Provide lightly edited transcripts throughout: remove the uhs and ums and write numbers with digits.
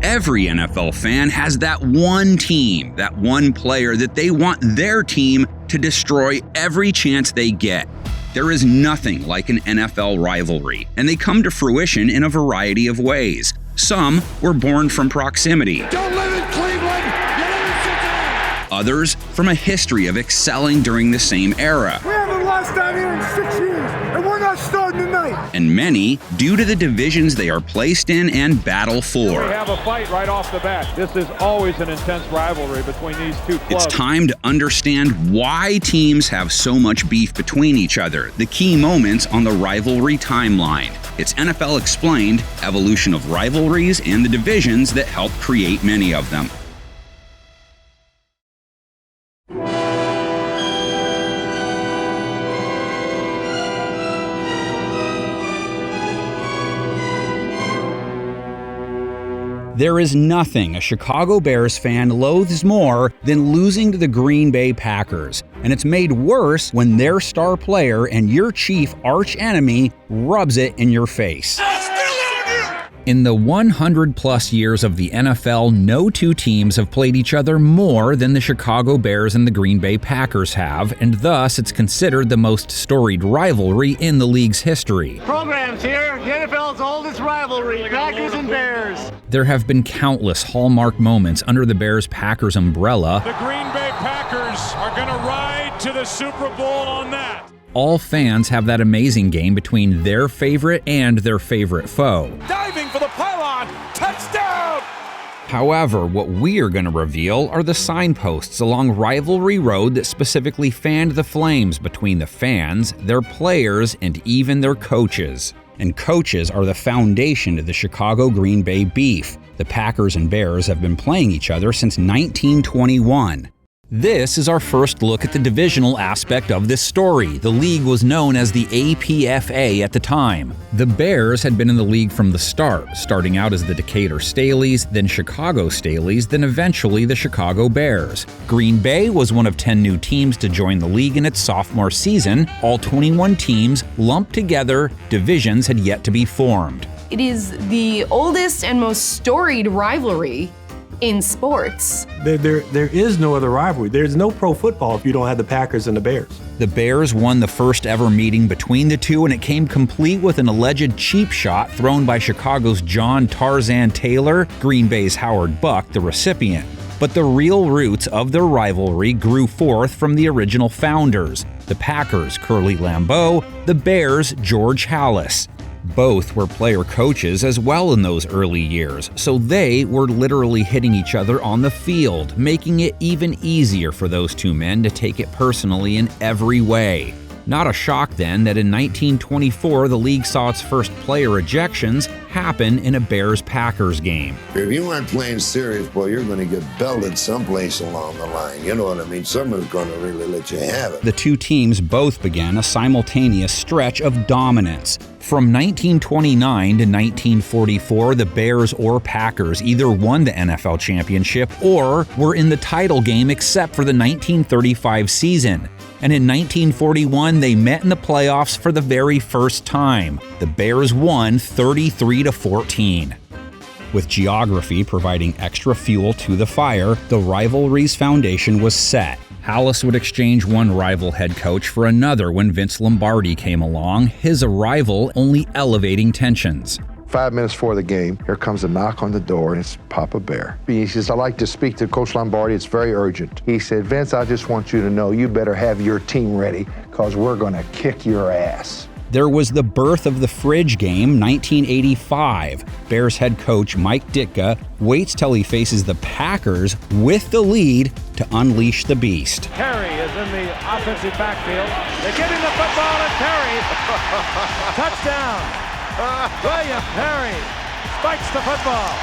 Every NFL fan has that one team, that one player that they want their team to destroy every chance they get. There is nothing like an NFL rivalry, and they come to fruition in a variety of ways. Some were born from proximity. Don't live in Cleveland! You live in Cincinnati! Others from a history of excelling during the same era. We haven't lost down here in 6 years, and we're not starting tonight. And many due to the divisions they are placed in and battle for. We have a fight right off the bat. This is always an intense rivalry between these two clubs. It's time to understand why teams have so much beef between each other, the key moments on the rivalry timeline. It's NFL Explained, evolution of rivalries and the divisions that help create many of them. There is nothing a Chicago Bears fan loathes more than losing to the Green Bay Packers, and it's made worse when their star player and your chief arch enemy rubs it in your face. In the 100-plus years of the NFL, no two teams have played each other more than the Chicago Bears and the Green Bay Packers have, and thus it's considered the most storied rivalry in the league's history. Programs here, the NFL's oldest rivalry, Packers and Bears. There have been countless hallmark moments under the Bears-Packers umbrella. The Green Bay Packers are going to ride to the Super Bowl on that. All fans have that amazing game between their favorite and their favorite foe. Diving for the pylon, touchdown! However, what we are going to reveal are the signposts along Rivalry Road that specifically fanned the flames between the fans, their players, and even their coaches. And coaches are the foundation to the Chicago-Green Bay beef. The Packers and Bears have been playing each other since 1921. This is our first look at the divisional aspect of this story. The league was known as the APFA at the time. The Bears had been in the league from the start, starting out as the Decatur Staleys, then Chicago Staleys, then eventually the Chicago Bears. Green Bay was one of 10 new teams to join the league in its sophomore season. All 21 teams lumped together, divisions had yet to be formed. It is the oldest and most storied rivalry in sports. There is no other rivalry. There's no pro football if you don't have the Packers and the Bears. The Bears won the first ever meeting between the two, and it came complete with an alleged cheap shot thrown by Chicago's John Tarzan Taylor, Green Bay's Howard Buck, the recipient. But the real roots of their rivalry grew forth from the original founders, the Packers, Curly Lambeau, the Bears, George Halas. Both were player coaches as well in those early years, so they were literally hitting each other on the field, making it even easier for those two men to take it personally in every way. Not a shock then that in 1924 the league saw its first player ejections happen in a Bears-Packers game. If you aren't playing serious, boy, you're going to get belted someplace along the line. You know what I mean? Someone's going to really let you have it. The two teams both began a simultaneous stretch of dominance. From 1929 to 1944, the Bears or Packers either won the NFL championship or were in the title game except for the 1935 season. And in 1941, they met in the playoffs for the very first time. The Bears won 33-14. With geography providing extra fuel to the fire, the rivalry's foundation was set. Halas would exchange one rival head coach for another when Vince Lombardi came along, his arrival only elevating tensions. 5 minutes before the game, here comes a knock on the door, and it's Papa Bear. He says, I'd like to speak to Coach Lombardi. It's very urgent. He said, Vince, I just want you to know you better have your team ready because we're going to kick your ass. There was the birth of the Fridge Game, 1985. Bears head coach Mike Ditka waits till he faces the Packers with the lead to unleash the beast. Perry is in the offensive backfield. They're getting the football to Perry. Touchdown. William Perry spikes the football.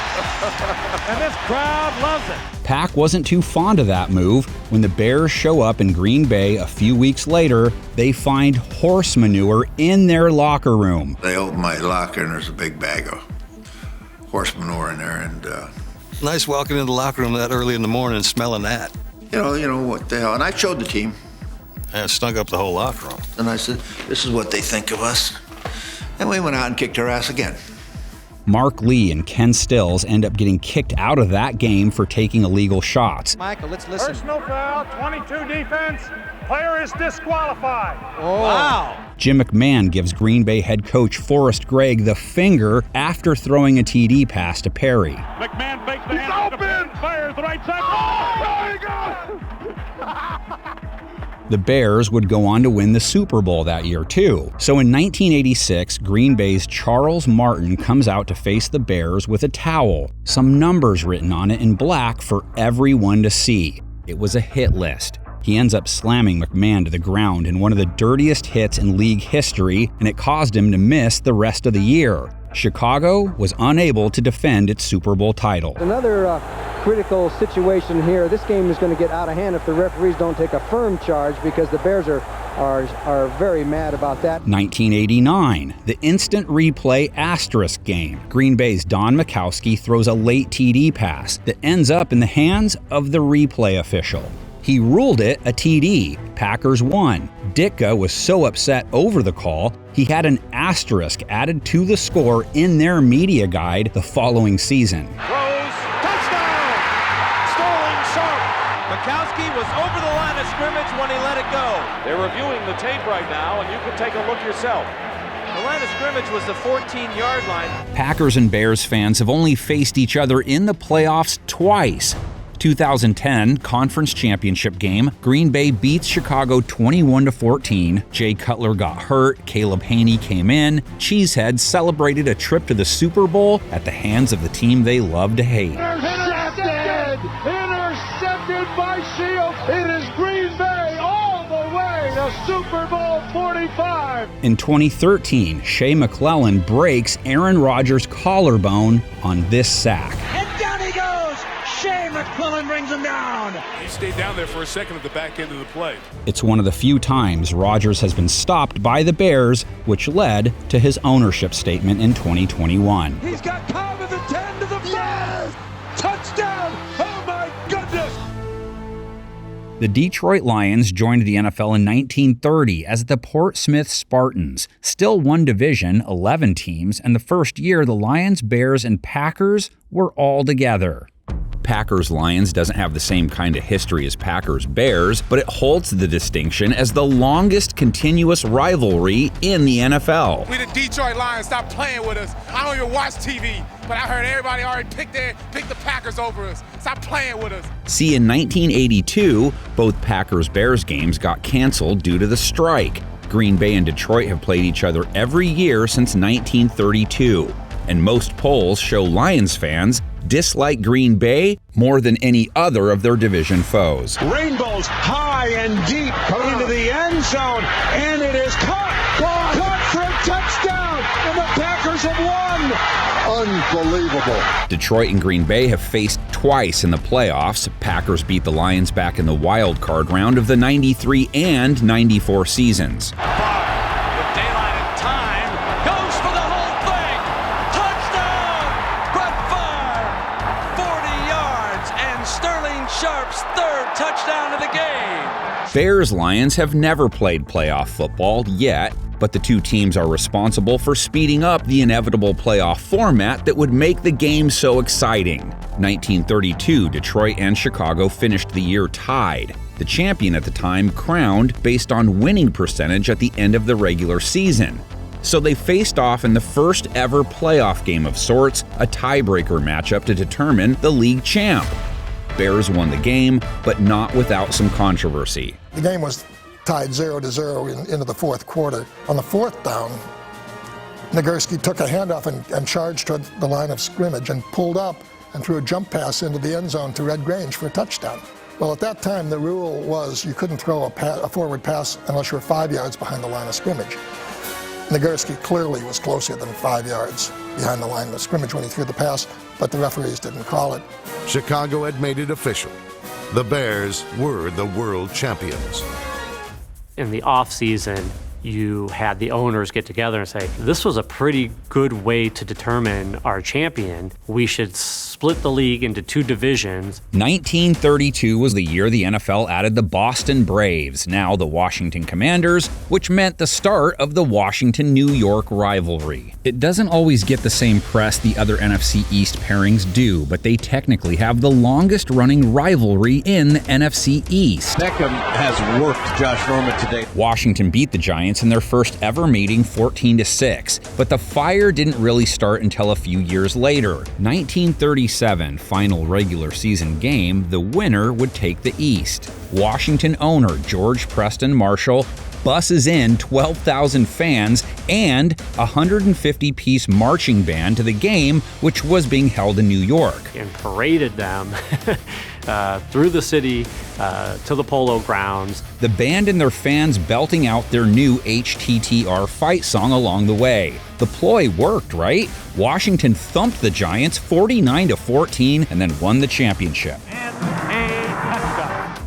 And this crowd loves it. Pack wasn't too fond of that move. When the Bears show up in Green Bay a few weeks later, they find horse manure in their locker room. They open my locker and there's a big bag of horse manure in there, and nice walking into the locker room that early in the morning and smelling that. you know what the hell. And I showed the team, And it stunk up the whole locker room. and I said, "This is what they think of us." And we went out and kicked their ass again. Mark Lee and Ken Stills end up getting kicked out of that game for taking illegal shots. Michael, let's listen. Personal foul, 22 defense. Player is disqualified. Oh. Wow. Jim McMahon gives Green Bay head coach Forrest Gregg the finger after throwing a TD pass to Perry. McMahon fakes the hand. Open. Fires the right side. The Bears would go on to win the Super Bowl that year, too. So in 1986, Green Bay's Charles Martin comes out to face the Bears with a towel, some numbers written on it in black for everyone to see. It was a hit list. He ends up slamming McMahon to the ground in one of the dirtiest hits in league history, and it caused him to miss the rest of the year. Chicago was unable to defend its Super Bowl title. Another critical situation here. This game is going to get out of hand if the referees don't take a firm charge, because the Bears are very mad about that. 1989, the instant replay asterisk game. Green Bay's Don Majkowski throws a late TD pass that ends up in the hands of the replay official. He ruled it a TD. Packers won. Ditka was so upset over the call, he had an asterisk added to the score in their media guide the following season. Throws, touchdown! Sterling Sharp. Majkowski was over the line of scrimmage when he let it go. They're reviewing the tape right now, and you can take a look yourself. The line of scrimmage was the 14-yard line. Packers and Bears fans have only faced each other in the playoffs twice. 2010 conference championship game, Green Bay beats Chicago 21-14. Jay Cutler got hurt, Caleb Haney came in. Cheeseheads celebrated a trip to the Super Bowl at the hands of the team they love to hate. Intercepted by Shields. It is Green Bay all the way to Super Bowl 45. In 2013, Shea McClellan breaks Aaron Rodgers' collarbone on this sack. And down he goes. Shea McClellan brings him down. He stayed down there for a second at the back end of the play. It's one of the few times Rodgers has been stopped by the Bears, which led to his ownership statement in 2021. He's got Cobb to the 10 to the 5. Yes! Touchdown! Oh my goodness! The Detroit Lions joined the NFL in 1930 as the Port Smith Spartans. Still one division, 11 teams, and the first year the Lions, Bears, and Packers were all together. Packers-Lions doesn't have the same kind of history as Packers-Bears, but it holds the distinction as the longest continuous rivalry in the NFL. We the Detroit Lions, stop playing with us. I don't even watch TV, but I heard everybody already picked the Packers over us. Stop playing with us. See, in 1982, both Packers-Bears games got canceled due to the strike. Green Bay and Detroit have played each other every year since 1932, and most polls show Lions fans dislike Green Bay more than any other of their division foes. Rainbows high and deep into the end zone, and it is caught for a touchdown, and the Packers have won. Unbelievable. Detroit and Green Bay have faced twice in the playoffs. Packers beat the Lions back in the wild card round of the 93 and 94 seasons. Touchdown of the game. Bears-Lions have never played playoff football yet, but the two teams are responsible for speeding up the inevitable playoff format that would make the game so exciting. 1932, Detroit and Chicago finished the year tied. The champion at the time crowned based on winning percentage at the end of the regular season. So they faced off in the first ever playoff game of sorts, a tiebreaker matchup to determine the league champ. Bears won the game, but not without some controversy. The game was tied 0-0 into the fourth quarter. On the fourth down, Nagurski took a handoff and charged toward the line of scrimmage and pulled up and threw a jump pass into the end zone to Red Grange for a touchdown. Well, at that time, the rule was you couldn't throw a forward pass unless you were 5 yards behind the line of scrimmage. Nagurski clearly was closer than 5 yards behind the line of scrimmage when he threw the pass, but the referees didn't call it. Chicago had made it official. The Bears were the world champions. In the offseason, you had the owners get together and say, this was a pretty good way to determine our champion. We should split the league into 2 divisions. 1932 was the year the NFL added the Boston Braves, now the Washington Commanders, which meant the start of the Washington-New York rivalry. It doesn't always get the same press the other NFC East pairings do, but they technically have the longest-running rivalry in the NFC East. Beckham has worked Josh Norman today. Washington beat the Giants in their first ever meeting 14-6, but the fire didn't really start until a few years later. 1937 final regular season game, the winner would take the East. Washington owner George Preston Marshall busses in 12,000 fans and a 150-piece marching band to the game, which was being held in New York. And paraded them through the city to the Polo Grounds. The band and their fans belting out their new HTTR fight song along the way. The ploy worked, right? Washington thumped the Giants 49-14 and then won the championship.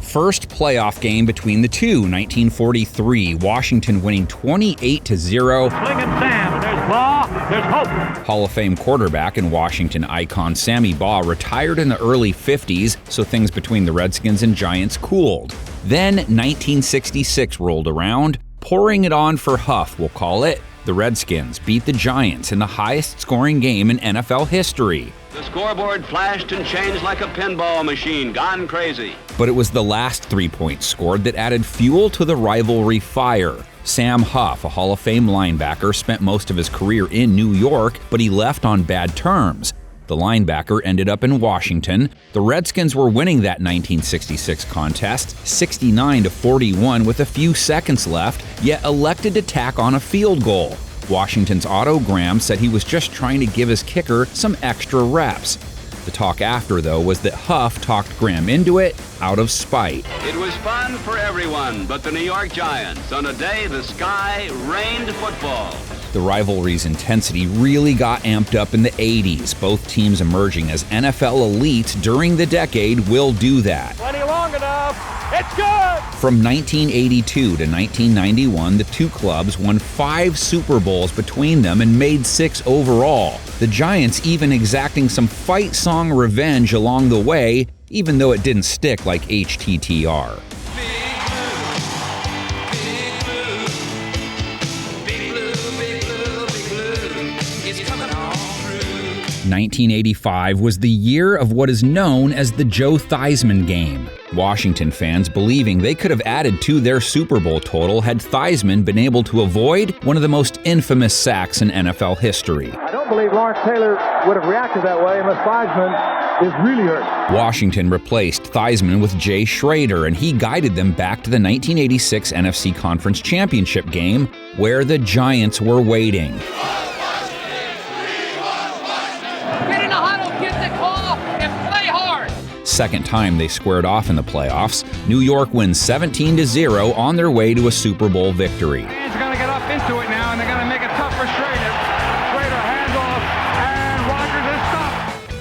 First playoff game between the two, 1943, Washington winning 28-0. Sling and Sam, there's Baugh, there's hope. Hall of Fame quarterback and Washington icon Sammy Baugh retired in the early 50s, so things between the Redskins and Giants cooled. Then 1966 rolled around, pouring it on for Huff, we'll call it. The Redskins beat the Giants in the highest scoring game in NFL history. The scoreboard flashed and changed like a pinball machine, gone crazy. But it was the last 3 points scored that added fuel to the rivalry fire. Sam Huff, a Hall of Fame linebacker, spent most of his career in New York, but he left on bad terms. The linebacker ended up in Washington. The Redskins were winning that 1966 contest, 69-41 with a few seconds left, yet elected to tack on a field goal. Washington's Otto Graham said he was just trying to give his kicker some extra reps. The talk after, though, was that Huff talked Graham into it out of spite. It was fun for everyone but the New York Giants on a day the sky rained football. The rivalry's intensity really got amped up in the 80s. Both teams emerging as NFL elites during the decade will do that. Plenty long enough. It's good! From 1982 to 1991, the two clubs won 5 Super Bowls between them and made 6 overall. The Giants even exacting some fight song revenge along the way, even though it didn't stick like HTTR. 1985 was the year of what is known as the Joe Theismann game. Washington fans believing they could have added to their Super Bowl total had Theismann been able to avoid one of the most infamous sacks in NFL history. I don't believe Lawrence Taylor would have reacted that way unless Theismann is really hurt. Washington replaced Theismann with Jay Schrader, and he guided them back to the 1986 NFC Conference Championship game, where the Giants were waiting. Second time they squared off in the playoffs, New York wins 17-0 on their way to a Super Bowl victory. Fans are going to get up into it now, and they're going to make it tough for Schrader. Schrader hands off, and Rodgers is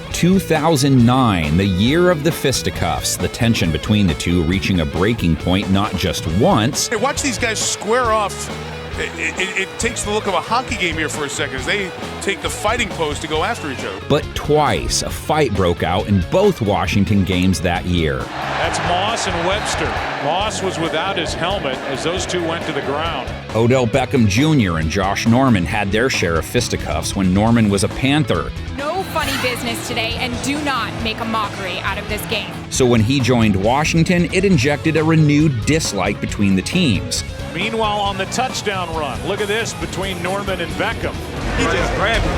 stopped. 2009, the year of the fisticuffs, the tension between the two reaching a breaking point not just once. Hey, watch these guys square off. It takes the look of a hockey game here for a second as they take the fighting pose to go after each other. But twice, a fight broke out in both Washington games that year. That's Moss and Webster. Moss was without his helmet as those two went to the ground. Odell Beckham Jr. and Josh Norman had their share of fisticuffs when Norman was a Panther. No funny business today, and do not make a mockery out of this game. So when he joined Washington, it injected a renewed dislike between the teams. Meanwhile, on the touchdown run, look at this between Norman and Beckham. He just grabbed me.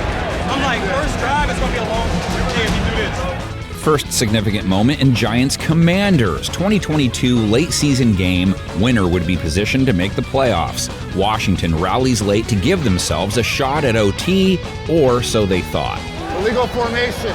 I'm like, first drive, it's going to be a long if you do this. First significant moment in Giants-Commanders, 2022 late season game. Winner would be positioned to make the playoffs. Washington rallies late to give themselves a shot at OT, or so they thought. Illegal formation.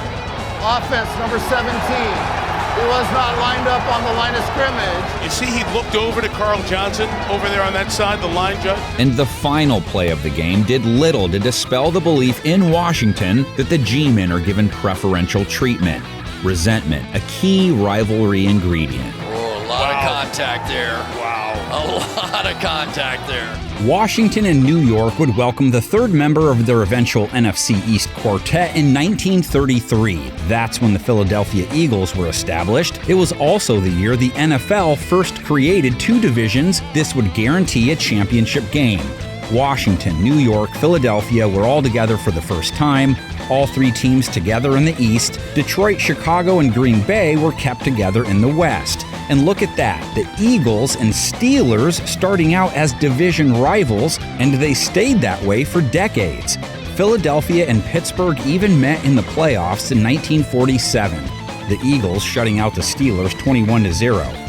Offense number 17. He was not lined up on the line of scrimmage. You see, he looked over to Carl Johnson over there on that side, the line judge. And the final play of the game did little to dispel the belief in Washington that the G-men are given preferential treatment. Resentment, a key rivalry ingredient. Oh, a lot of contact there. Wow. A lot of contact there. Washington and New York would welcome the third member of their eventual NFC East quartet in 1933. That's when the Philadelphia Eagles were established. It was also the year the NFL first created two divisions. This would guarantee a championship game. Washington, New York, Philadelphia were all together for the first time. All three teams together in the East. Detroit, Chicago, and Green Bay were kept together in the West. And look at that, the Eagles and Steelers starting out as division rivals, and they stayed that way for decades. Philadelphia and Pittsburgh even met in the playoffs in 1947, the Eagles shutting out the Steelers 21-0.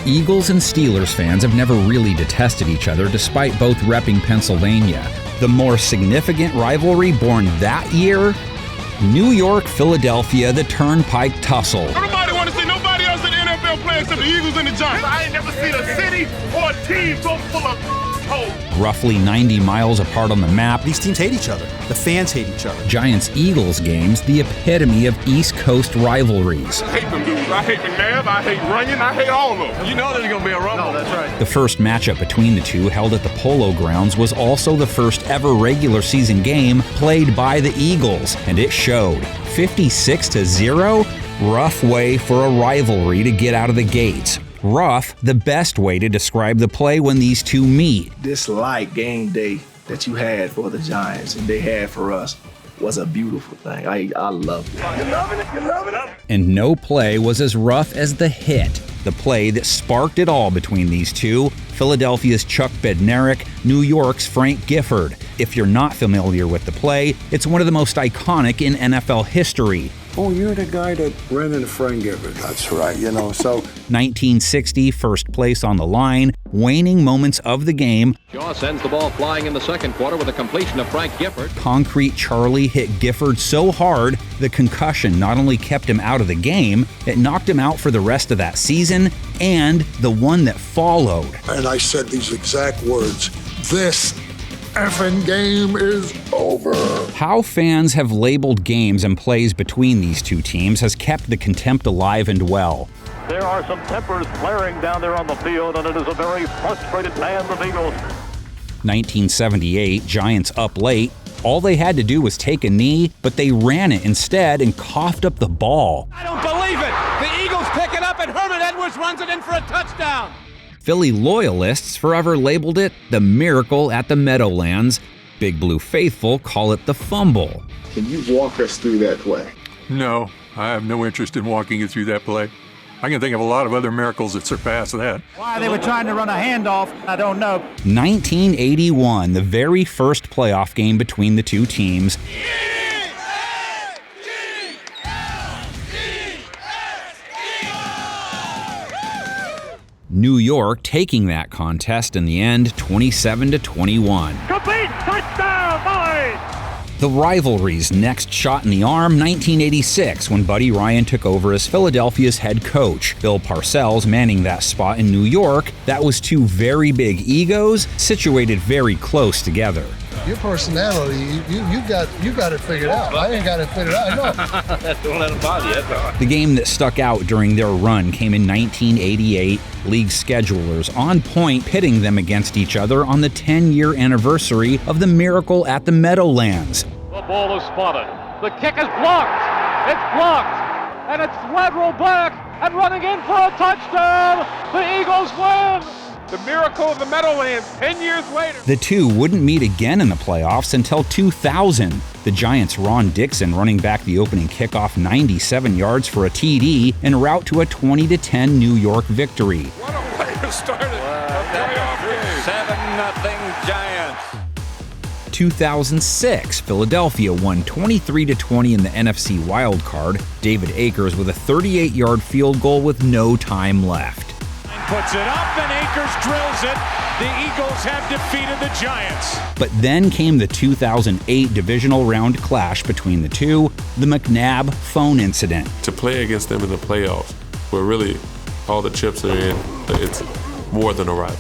Eagles and Steelers fans have never really detested each other despite both repping Pennsylvania. The more significant rivalry born that year? New York, Philadelphia, the Turnpike Tussle. Everybody want to see nobody else in the NFL play except the Eagles and the Giants. I ain't never seen a city or a team so full of hoes. Roughly 90 miles apart on the map. These teams hate each other. The fans hate each other. Giants-Eagles games, the epitome of East Coast rivalries. I hate them dudes. I hate McNabb. I hate Runyon. I hate all of them. You know there's going to be a rumble. No, that's right. The first matchup between the two, held at the Polo Grounds, was also the first ever regular season game played by the Eagles, and it showed. 56-0? Rough way for a rivalry to get out of the gates. Rough, the best way to describe the play when these two meet. This light game day that you had for the Giants and they had for us was a beautiful thing. I loved it. You loving it? You loving it? And no play was as rough as the hit, the play that sparked it all between these two, Philadelphia's Chuck Bednarik, New York's Frank Gifford. If you're not familiar with the play, it's one of the most iconic in NFL history. Oh, you're the guy that ran into Frank Gifford. That's right, so... 1960, first place on the line, waning moments of the game. Shaw sends the ball flying in the second quarter with a completion of Frank Gifford. Concrete Charlie hit Gifford so hard, the concussion not only kept him out of the game, it knocked him out for the rest of that season and the one that followed. And I said these exact words, this effing game is over. How fans have labeled games and plays between these two teams has kept the contempt alive and well. There are some tempers flaring down there on the field, and it is a very frustrated band of Eagles. 1978, Giants up late. All they had to do was take a knee, but they ran it instead and coughed up the ball. I don't believe it! The Eagles pick it up and Herman Edwards runs it in for a touchdown! Philly loyalists forever labeled it the miracle at the Meadowlands. Big Blue faithful call it the fumble. Can you walk us through that play? No, I have no interest in walking you through that play. I can think of a lot of other miracles that surpass that. Why they were trying to run a handoff, I don't know. 1981, the very first playoff game between the two teams. New York taking that contest in the end, 27-21. Complete touchdown, boys! The rivalry's next shot in the arm, 1986, when Buddy Ryan took over as Philadelphia's head coach. Bill Parcells manning that spot in New York. That was two very big egos situated very close together. Your personality, you got it figured out. I ain't got it figured out. No. Don't let them bother you. The game that stuck out during their run came in 1988. League schedulers on point pitting them against each other on the 10-year anniversary of the miracle at the Meadowlands. The ball is spotted. The kick is blocked. It's blocked. And it's lateral back and running in for a touchdown. The Eagles win. The miracle of the Meadowlands 10 years later. The two wouldn't meet again in the playoffs until 2000. The Giants' Ron Dixon running back the opening kickoff 97 yards for a TD en route to a 20-10 New York victory. What a way to start a playoff game. 7-0 Giants. 2006, Philadelphia won 23-20 in the NFC wild card. David Akers with a 38-yard field goal with no time left. Puts it up and Akers drills it. The Eagles have defeated the Giants. But then came the 2008 divisional round clash between the two, the McNabb phone incident. To play against them in the playoffs, where really all the chips are in, it's more than a rival.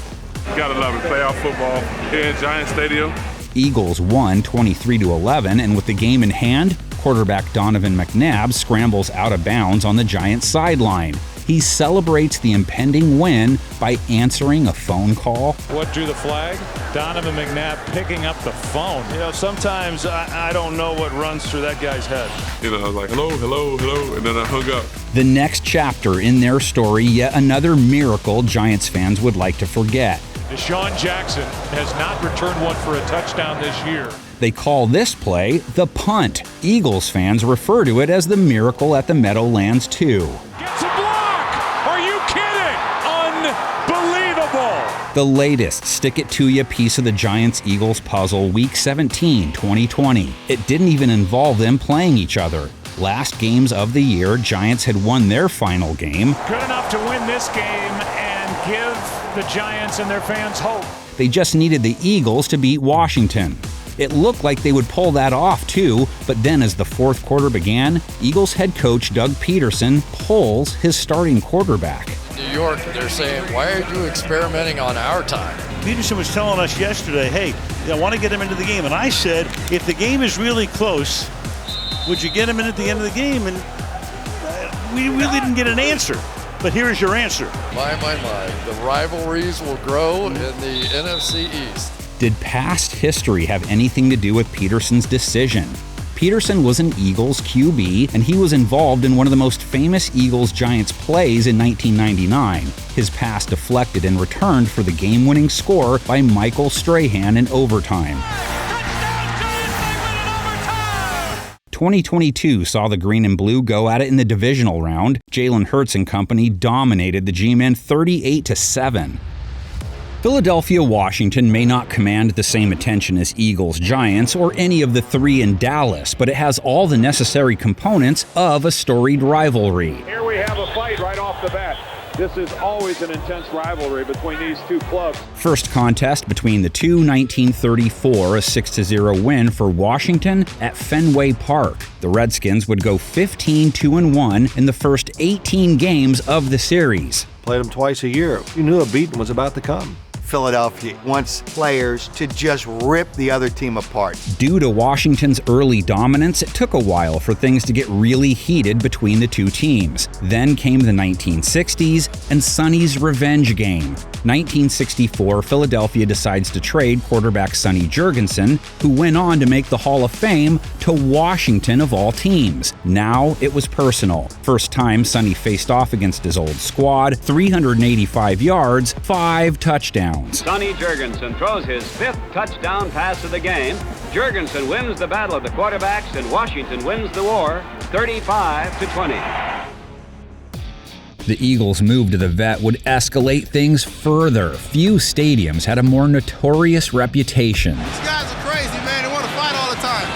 You gotta love it. Playoff football here in Giant Stadium. Eagles won 23-11, and with the game in hand, quarterback Donovan McNabb scrambles out of bounds on the Giants sideline. he celebrates the impending win by answering a phone call. What drew the flag? Donovan McNabb picking up the phone. You know, sometimes I don't know what runs through that guy's head. You know, I was like, hello, hello, hello, and then I hung up. The next chapter in their story, yet another miracle Giants fans would like to forget. Deshaun Jackson has not returned one for a touchdown this year. They call this play the punt. Eagles fans refer to it as the miracle at the Meadowlands 2. Gets a block! Are you kidding? Unbelievable! The latest stick-it-to-ya piece of the Giants-Eagles puzzle, Week 17, 2020. It didn't even involve them playing each other. Last games of the year, Giants had won their final game. Good enough to win this game and give the Giants and their fans hope. They just needed the Eagles to beat Washington. It looked like they would pull that off too, but then as the fourth quarter began, Eagles head coach Doug Peterson pulls his starting quarterback. New York, they're saying, why are you experimenting on our time? Peterson was telling us yesterday, hey, I want to get him into the game. And I said, if the game is really close, would you get him in at the end of the game? And we really didn't get an answer. But here's your answer. My. The rivalries will grow in the NFC East. Did past history have anything to do with Peterson's decision? Peterson was an Eagles QB, and he was involved in one of the most famous Eagles-Giants plays in 1999. His pass deflected and returned for the game-winning score by Michael Strahan in overtime. 2022 saw the green and blue go at it in the divisional round. Jalen Hurts and company dominated the G-men 38-7. Philadelphia, Washington may not command the same attention as Eagles, Giants, or any of the three in Dallas, but it has all the necessary components of a storied rivalry. Here we have a fight right off the bat. This is always an intense rivalry between these two clubs. First contest between the two, 1934, a 6-0 win for Washington at Fenway Park. The Redskins would go 15-2-1 in the first 18 games of the series. Played them twice a year. You knew a beating was about to come. Philadelphia wants players to just rip the other team apart. Due to Washington's early dominance, it took a while for things to get really heated between the two teams. Then came the 1960s and Sonny's revenge game. 1964, Philadelphia decides to trade quarterback Sonny Jurgensen, who went on to make the Hall of Fame, to Washington of all teams. Now it was personal. First time Sonny faced off against his old squad, 385 yards, 5 touchdowns. Sonny Jurgensen throws his 5th touchdown pass of the game. Jurgensen wins the battle of the quarterbacks, and Washington wins the war 35-20. The Eagles' move to the Vet would escalate things further. Few stadiums had a more notorious reputation. These guys are crazy, man. They want to fight all the time.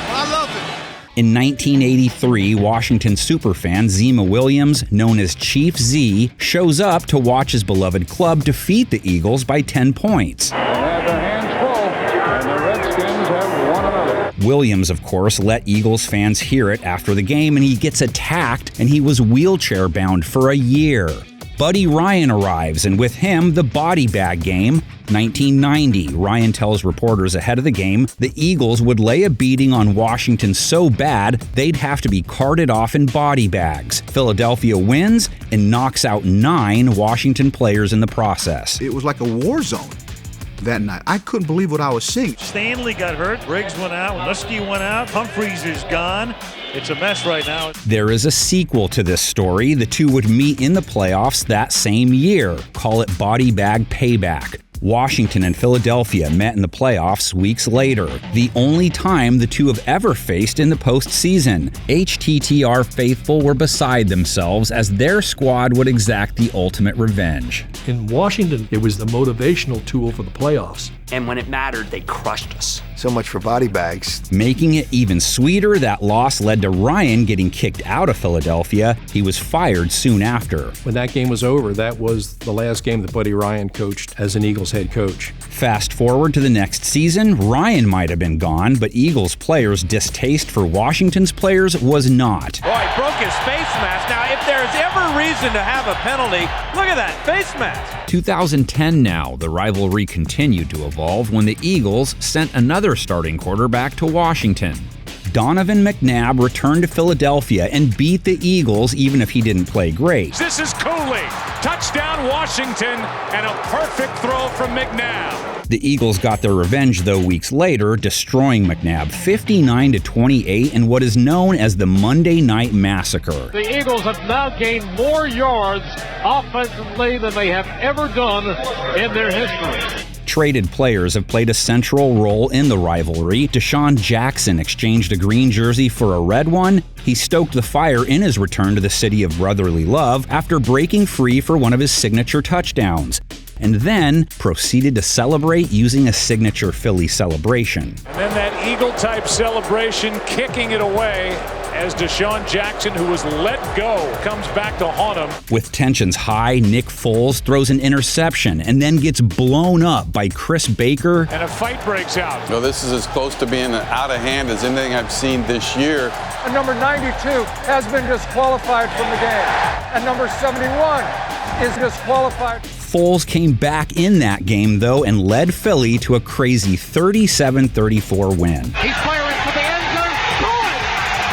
But I love it. In 1983, Washington superfan Zema Williams, known as Chief Z, shows up to watch his beloved club defeat the Eagles by 10 points. They have their hands full, and the Redskins have one another. Williams, of course, let Eagles fans hear it after the game, and he gets attacked, and he was wheelchair-bound for a year. Buddy Ryan arrives, and with him, the body bag game. 1990, Ryan tells reporters ahead of the game the Eagles would lay a beating on Washington so bad they'd have to be carted off in body bags. Philadelphia wins and knocks out 9 Washington players in the process. It was like a war zone that night. I couldn't believe what I was seeing. Stanley got hurt. Briggs went out. Lusky went out. Humphreys is gone. It's a mess right now. There is a sequel to this story. The two would meet in the playoffs that same year. Call it Body Bag Payback. Washington and Philadelphia met in the playoffs weeks later, the only time the two have ever faced in the postseason. HTTR faithful were beside themselves as their squad would exact the ultimate revenge. In Washington, it was the motivational tool for the playoffs. And when it mattered, they crushed us. So much for body bags. Making it even sweeter, that loss led to Ryan getting kicked out of Philadelphia. He was fired soon after. When that game was over, that was the last game that Buddy Ryan coached as an Eagles head coach. Fast forward to the next season, Ryan might have been gone, but Eagles players' distaste for Washington's players was not. Boy, he broke his face mask. Now, if there's ever reason to have a penalty, look at that face mask. 2010 now, the rivalry continued to evolve when the Eagles sent another starting quarterback to Washington. Donovan McNabb returned to Philadelphia and beat the Eagles even if he didn't play great. This is Cooley. Touchdown Washington, and a perfect throw from McNabb. The Eagles got their revenge, though, weeks later, destroying McNabb 59-28 in what is known as the Monday Night Massacre. The Eagles have now gained more yards offensively than they have ever done in their history. Traded players have played a central role in the rivalry. Deshaun Jackson exchanged a green jersey for a red one. He stoked the fire in his return to the city of brotherly love after breaking free for one of his signature touchdowns, and then proceeded to celebrate using a signature Philly celebration. And then that Eagle-type celebration, kicking it away as Deshaun Jackson, who was let go, comes back to haunt him. With tensions high, Nick Foles throws an interception and then gets blown up by Chris Baker. And a fight breaks out. No, this is as close to being out of hand as anything I've seen this year. And number 92 has been disqualified from the game. And number 71 is disqualified. Foles came back in that game, though, and led Philly to a crazy 37-34 win. He's firing for the end zone. Good!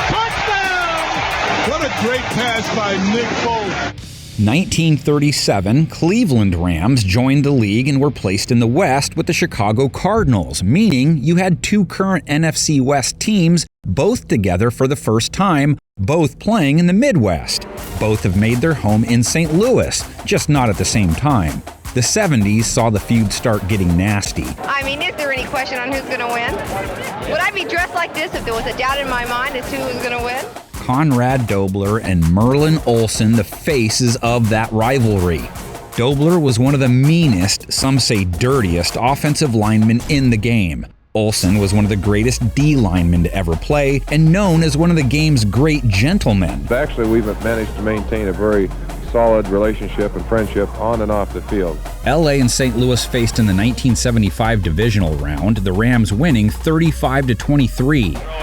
Touchdown! What a great pass by Nick Foles. 1937, Cleveland Rams joined the league and were placed in the West with the Chicago Cardinals, meaning you had two current NFC West teams, both together for the first time, both playing in the Midwest. Both have made their home in St. Louis, just not at the same time. The 70s saw the feud start getting nasty. I mean, is there any question on who's going to win? Would I be dressed like this if there was a doubt in my mind as to who was going to win? Conrad Dobler and Merlin Olsen, the faces of that rivalry. Dobler was one of the meanest, some say dirtiest, offensive linemen in the game. Olsen was one of the greatest D linemen to ever play and known as one of the game's great gentlemen. Actually, we've managed to maintain a very solid relationship and friendship on and off the field. LA and St. Louis faced in the 1975 divisional round, the Rams winning 35-23.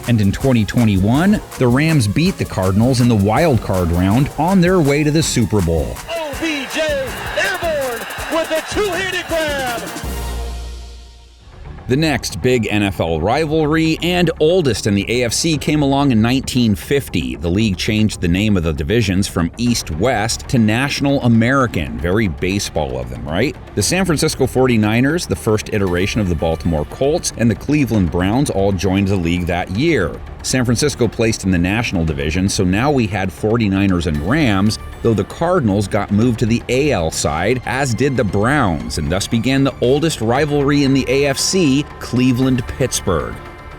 And in 2021, the Rams beat the Cardinals in the wild card round on their way to the Super Bowl. OBJ airborne with a two-handed grab. The next big NFL rivalry and oldest in the AFC came along in 1950. The league changed the name of the divisions from East-West to National American. Very baseball of them, right? The San Francisco 49ers, the first iteration of the Baltimore Colts, and the Cleveland Browns all joined the league that year. San Francisco placed in the National Division, so now we had 49ers and Rams, though the Cardinals got moved to the AL side, as did the Browns, and thus began the oldest rivalry in the AFC, Cleveland-Pittsburgh.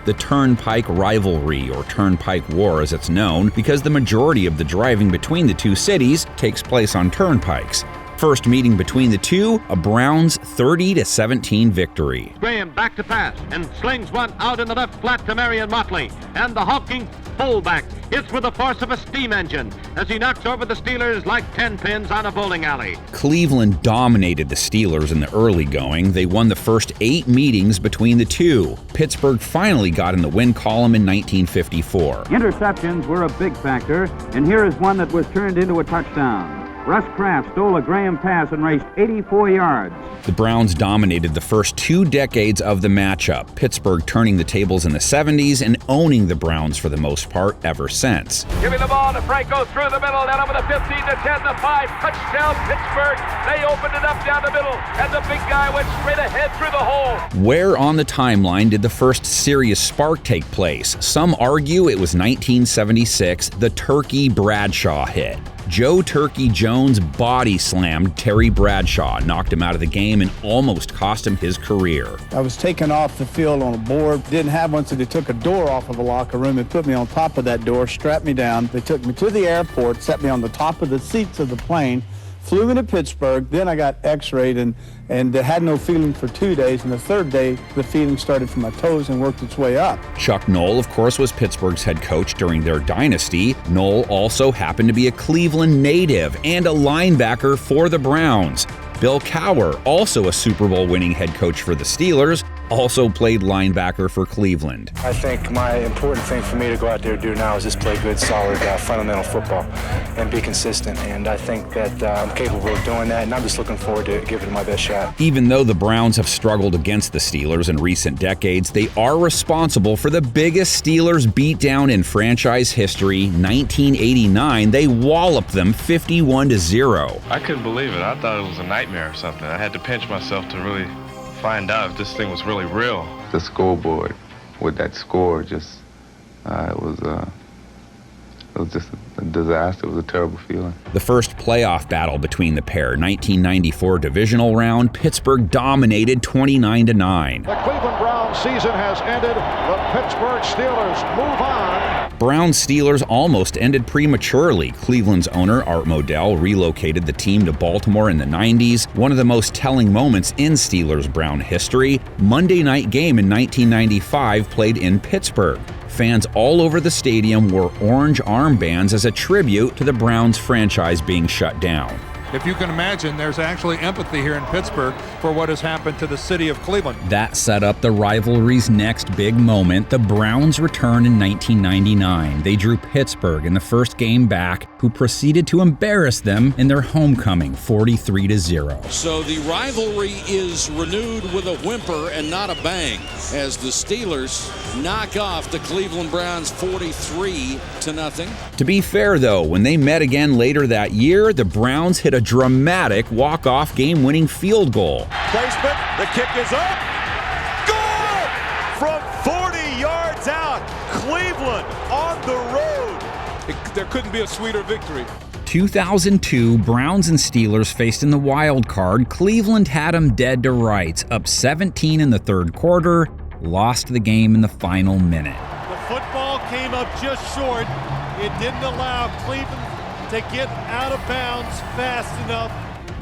The Turnpike Rivalry, or Turnpike War as it's known, because the majority of the driving between the two cities takes place on turnpikes. First meeting between the two, a Browns 30-17 victory. Graham back to pass and slings one out in the left flat to Marion Motley. And the hulking fullback hits with the force of a steam engine as he knocks over the Steelers like 10 pins on a bowling alley. Cleveland dominated the Steelers in the early going. They won the first 8 meetings between the two. Pittsburgh finally got in the win column in 1954. Interceptions were a big factor, and here is one that was turned into a touchdown. Russ Kraft stole a Graham pass and raced 84 yards. The Browns dominated the first 2 decades of the matchup, Pittsburgh turning the tables in the 70s and owning the Browns for the most part ever since. Giving the ball to Franco through the middle, then over the 15 to 10 to 5. Touchdown Pittsburgh. They opened it up down the middle, and the big guy went straight ahead through the hole. Where on the timeline did the first serious spark take place? Some argue it was 1976, the Turkey Bradshaw hit. Joe Turkey Jones body slammed Terry Bradshaw, knocked him out of the game, and almost cost him his career. I was taken off the field on a board, didn't have one, so they took a door off of a locker room and put me on top of that door, strapped me down. They took me to the airport, set me on the top of the seats of the plane, flew me to Pittsburgh. Then I got x-rayed and had no feeling for 2 days. And the third day, the feeling started from my toes and worked its way up. Chuck Noll, of course, was Pittsburgh's head coach during their dynasty. Noll also happened to be a Cleveland native and a linebacker for the Browns. Bill Cowher, also a Super Bowl winning head coach for the Steelers, also played linebacker for Cleveland. I think my important thing for me to go out there and do now is just play good, solid, fundamental football and be consistent. And I think that I'm capable of doing that, and I'm just looking forward to giving it my best shot. Even though the Browns have struggled against the Steelers in recent decades, they are responsible for the biggest Steelers beatdown in franchise history. 1989, they walloped them 51-0. I couldn't believe it. I thought it was a nightmare or something. I had to pinch myself to really find out if this thing was really real. The scoreboard with that score just, it was just a disaster. It was a terrible feeling. The first playoff battle between the pair, 1994 divisional round, Pittsburgh dominated 29-9. The Cleveland Browns season has ended. The Pittsburgh Steelers move on. Browns-Steelers almost ended prematurely. Cleveland's owner, Art Modell, relocated the team to Baltimore in the 90s. One of the most telling moments in Steelers-Brown history, Monday night game in 1995 played in Pittsburgh. Fans all over the stadium wore orange armbands as a tribute to the Browns franchise being shut down. If you can imagine, there's actually empathy here in Pittsburgh for what has happened to the city of Cleveland. That set up the rivalry's next big moment. The Browns returned in 1999. They drew Pittsburgh in the first game back, who proceeded to embarrass them in their homecoming, 43-0. So the rivalry is renewed with a whimper and not a bang, as the Steelers knock off the Cleveland Browns 43-0. To be fair, though, when they met again later that year, the Browns hit a dramatic walk-off game-winning field goal. Placement, the kick is up. Goal! From 40 yards out, Cleveland on the road. There couldn't be a sweeter victory. 2002, Browns and Steelers faced in the wild card. Cleveland had them dead to rights, up 17 in the third quarter, lost the game in the final minute. The football came up just short. It didn't allow Cleveland to get out of bounds fast enough.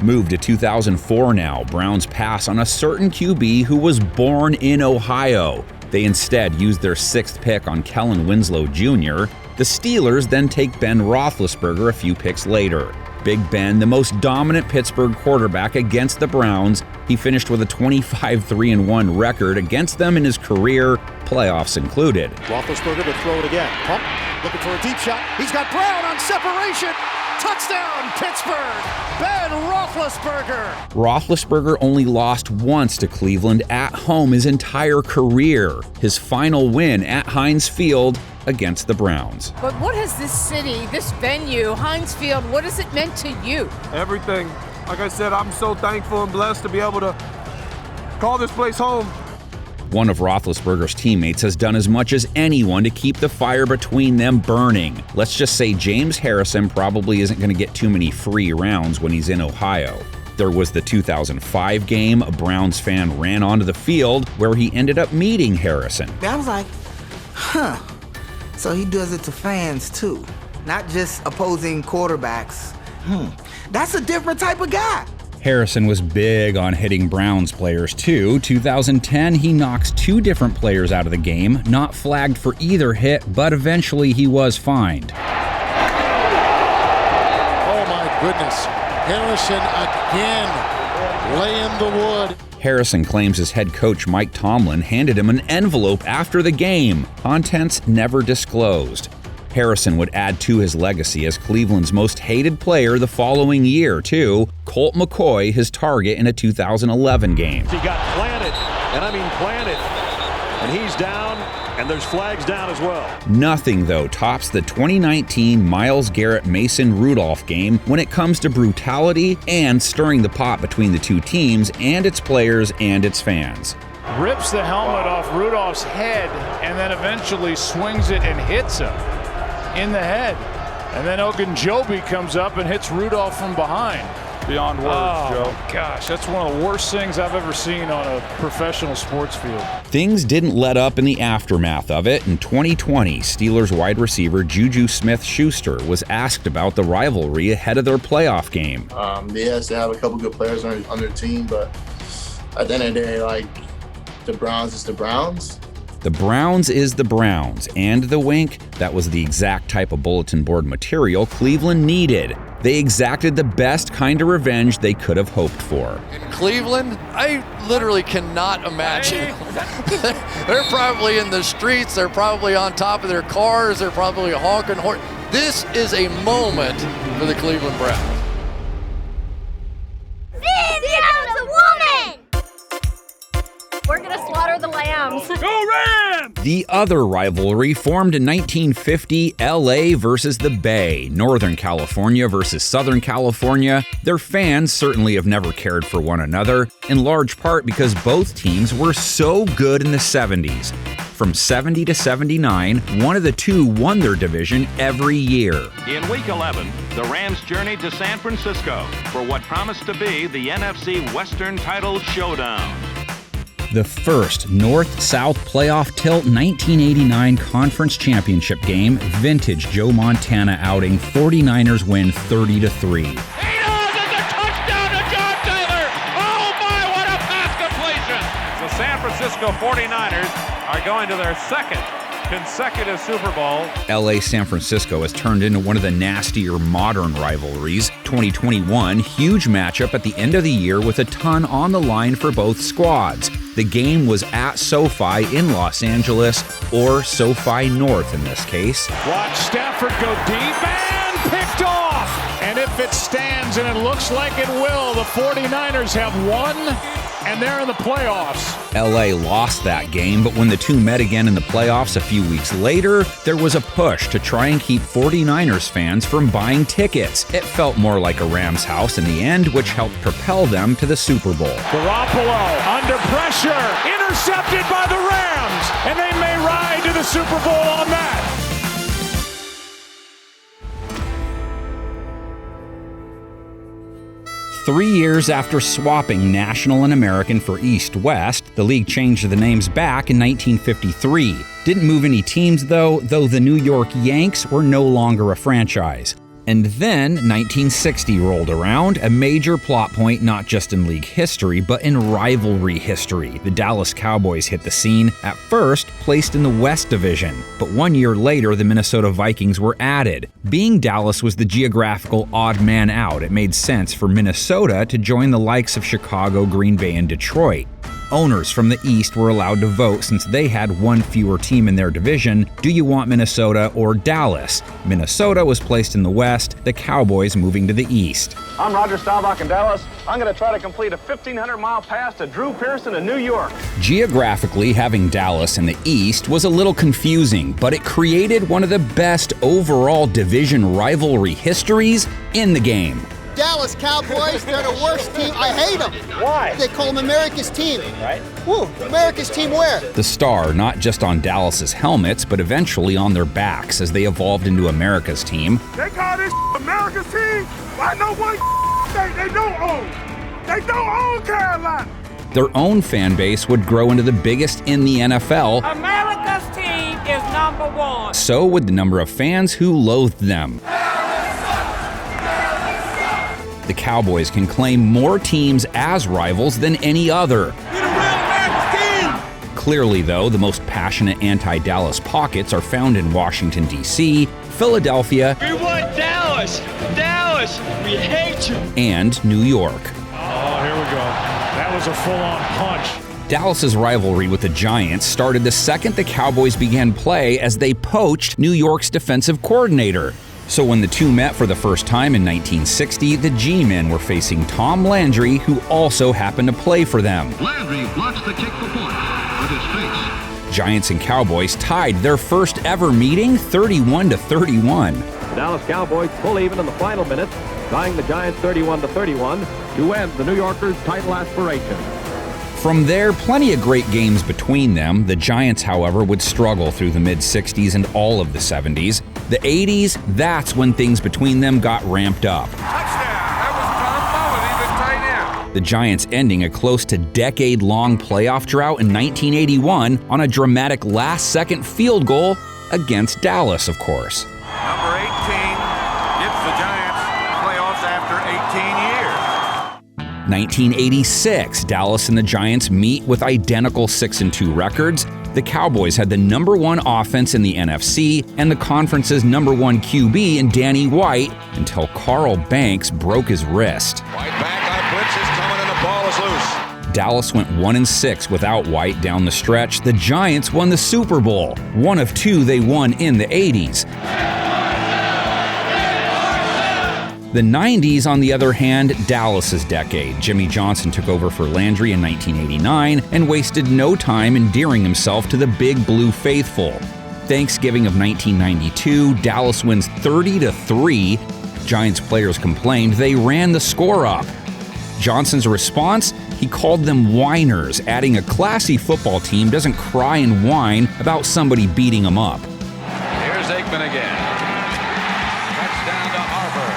Moved to 2004 now, Browns pass on a certain QB who was born in Ohio. They instead used their 6th pick on Kellen Winslow Jr. The Steelers then take Ben Roethlisberger a few picks later. Big Ben, the most dominant Pittsburgh quarterback against the Browns, he finished with a 25-3-1 record against them in his career, playoffs included. Roethlisberger to throw it again. Pump, looking for a deep shot. He's got Brown on separation. Touchdown, Pittsburgh! Ben Roethlisberger! Roethlisberger only lost once to Cleveland at home his entire career. His final win at Heinz Field against the Browns. But what has this city, this venue, Heinz Field, what has it meant to you? Everything. Like I said, I'm so thankful and blessed to be able to call this place home. One of Roethlisberger's teammates has done as much as anyone to keep the fire between them burning. Let's just say James Harrison probably isn't going to get too many free rounds when he's in Ohio. There was the 2005 game. A Browns fan ran onto the field where he ended up meeting Harrison. I was like, huh. So he does it to fans too, not just opposing quarterbacks. That's a different type of guy. Harrison was big on hitting Browns players too. 2010, he knocks 2 different players out of the game, not flagged for either hit, but eventually he was fined. Oh my goodness. Harrison again laying the wood. Harrison claims his head coach Mike Tomlin handed him an envelope after the game. Contents never disclosed. Harrison would add to his legacy as Cleveland's most hated player the following year, too. Colt McCoy, his target in a 2011 game. He got planted, and I mean planted. And he's down, and there's flags down as well. Nothing, though, tops the 2019 Myles Garrett-Mason Rudolph game when it comes to brutality and stirring the pot between the two teams and its players and its fans. Rips the helmet off Rudolph's head, and then eventually swings it and hits him in the head. And then Ogunjobi comes up and hits Rudolph from behind. Beyond words, Joe. Oh, gosh, that's one of the worst things I've ever seen on a professional sports field. Things didn't let up in the aftermath of it. In 2020, Steelers wide receiver Juju Smith-Schuster was asked about the rivalry ahead of their playoff game. Yes, they have a couple good players on their team, but at the end of the day, like, the Browns is the Browns. The Browns is the Browns, and the wink, that was the exact type of bulletin board material Cleveland needed. They exacted the best kind of revenge they could have hoped for. In Cleveland, I literally cannot imagine. They're probably in the streets, they're probably on top of their cars, they're probably honking horn. This is a moment for the Cleveland Browns. Vivian's a woman! We're gonna slaughter the lambs. Go Rams! The other rivalry formed in 1950, LA versus the Bay, Northern California versus Southern California. Their fans certainly have never cared for one another, in large part because both teams were so good in the 70s. From 70 to 79, one of the two won their division every year. In Week 11, the Rams journeyed to San Francisco for what promised to be the NFC Western Title Showdown. The first North-South playoff tilt 1989 Conference Championship game, vintage Joe Montana outing, 49ers win 30-3. The San Francisco 49ers are going to their second consecutive Super Bowl. LA-San Francisco has turned into one of the nastier modern rivalries. 2021, huge matchup at the end of the year with a ton on the line for both squads. The game was at SoFi in Los Angeles, or SoFi North in this case. Watch Stafford go deep and picked off. And if it stands, and it looks like it will, the 49ers have won, and they're in the playoffs. LA lost that game, but when the two met again in the playoffs a few weeks later, there was a push to try and keep 49ers fans from buying tickets. It felt more like a Rams house in the end, which helped propel them to the Super Bowl. Garoppolo under pressure, intercepted by the Rams, and they may ride to the Super Bowl on that. Three years after swapping National and American for East-West, the league changed the names back in 1953. Didn't move any teams though the New York Yanks were no longer a franchise. And then 1960 rolled around, a major plot point not just in league history, but in rivalry history. The Dallas Cowboys hit the scene, at first placed in the West Division, but 1 year later the Minnesota Vikings were added. Being Dallas was the geographical odd man out, it made sense for Minnesota to join the likes of Chicago, Green Bay, and Detroit. Owners from the East were allowed to vote since they had one fewer team in their division. Do you want Minnesota or Dallas? Minnesota was placed in the West, the Cowboys moving to the East. I'm Roger Staubach in Dallas. I'm going to try to complete a 1,500-mile pass to Drew Pearson in New York. Geographically, having Dallas in the East was a little confusing, but it created one of the best overall division rivalry histories in the game. Dallas Cowboys, they're the worst team. I hate them. Why? They call them America's team. Right. Woo, America's team where? The star not just on Dallas's helmets, but eventually on their backs as they evolved into America's team. They call this America's team. I know one state they don't own. They don't own Carolina. Their own fan base would grow into the biggest in the NFL. America's team is number one. So would the number of fans who loathed them. The Cowboys can claim more teams as rivals than any other. Clearly, though, the most passionate anti-Dallas pockets are found in Washington, D.C., Philadelphia, We want Dallas. Dallas, we hate you. and New York. Oh, here we go. That was a full-on punch. Dallas's rivalry with the Giants started the second the Cowboys began play as they poached New York's defensive coordinator. So when the two met for the first time in 1960, the G-men were facing Tom Landry, who also happened to play for them. Landry blocks the kick for point with his face. Giants and Cowboys tied their first ever meeting 31-31. The Dallas Cowboys pull even in the final minutes, tying the Giants 31-31 to end the New Yorkers' title aspirations. From there, plenty of great games between them. The Giants, however, would struggle through the mid-60s and all of the 70s. The 80s, that's when things between them got ramped up. The Giants ending a close to decade-long playoff drought in 1981 on a dramatic last-second field goal against Dallas, of course. Number 18 gets the Giants playoffs after 18 years. 1986, Dallas and the Giants meet with identical 6-2 records. The Cowboys had the #1 offense in the NFC and the conference's #1 QB in Danny White until Carl Banks broke his wrist. White back on blitz is coming and the ball is loose. Dallas went 1-6 without White down the stretch. The Giants won the Super Bowl, one of two they won in the 80s. The 90s, on the other hand, Dallas's decade. Jimmy Johnson took over for Landry in 1989 and wasted no time endearing himself to the Big Blue faithful. Thanksgiving of 1992, Dallas wins 30-3. Giants players complained they ran the score up. Johnson's response? He called them whiners, adding a classy football team doesn't cry and whine about somebody beating them up. Here's Aikman again. Touchdown to Harper.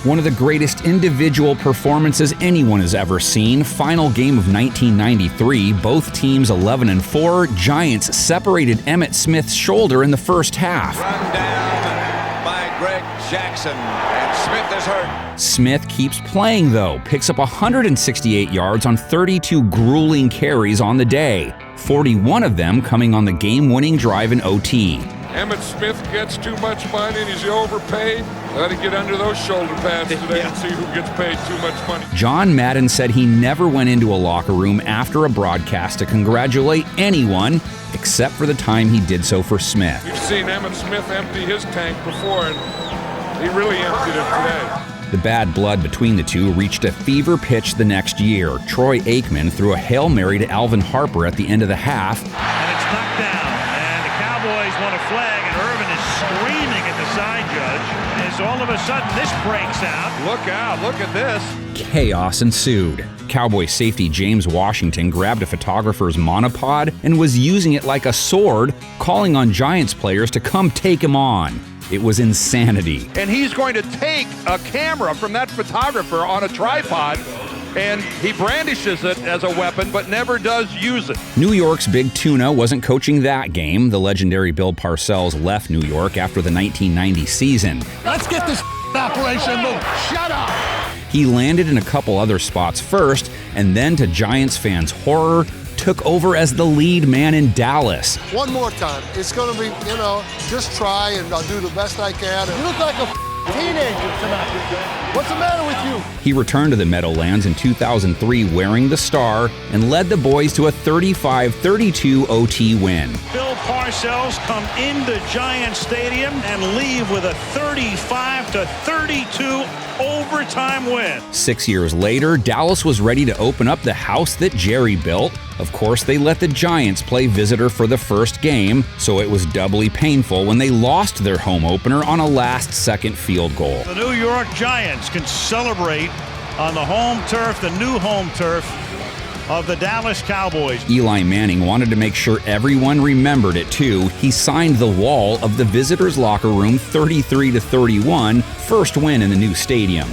One of the greatest individual performances anyone has ever seen. Final game of 1993, both teams 11-4. Giants separated Emmitt Smith's shoulder in the first half. Run down by Greg Jackson, and Smith is hurt. Smith keeps playing, though, picks up 168 yards on 32 grueling carries on the day, 41 of them coming on the game-winning drive in OT. Emmitt Smith gets too much money and he's overpaid. Let him get under those shoulder pads today and see who gets paid too much money. John Madden said he never went into a locker room after a broadcast to congratulate anyone except for the time he did so for Smith. You've seen Emmitt Smith empty his tank before, and he really emptied it today. The bad blood between the two reached a fever pitch the next year. Troy Aikman threw a Hail Mary to Alvin Harper at the end of the half. And it's knocked down. And the Cowboys want a flag, and Irvin is screaming at the side judge. As all of a sudden this breaks out. Look out, look at this. Chaos ensued. Cowboys safety James Washington grabbed a photographer's monopod and was using it like a sword, calling on Giants players to come take him on. It was insanity. And he's going to take a camera from that photographer on a tripod, and he brandishes it as a weapon, but never does use it. New York's Big Tuna wasn't coaching that game. The legendary Bill Parcells left New York after the 1990 season. Let's get this operation moving. Shut up. He landed in a couple other spots first, and then to Giants fans' horror, took over as the lead man in Dallas. One more time. It's going to be, just try and I'll do the best I can. You look like a teenager tonight. What's the matter with you? He returned to the Meadowlands in 2003 wearing the star and led the boys to a 35-32 OT win. Bill Parcells come into Giant Stadium and leave with a 35-32 overtime win. 6 years later, Dallas was ready to open up the house that Jerry built. Of course, they let the Giants play visitor for the first game, so it was doubly painful when they lost their home opener on a last-second field goal. The New York Giants can celebrate on the home turf, the new home turf of the Dallas Cowboys. Eli Manning wanted to make sure everyone remembered it, too. He signed the wall of the visitors' locker room 33-31, first win in the new stadium.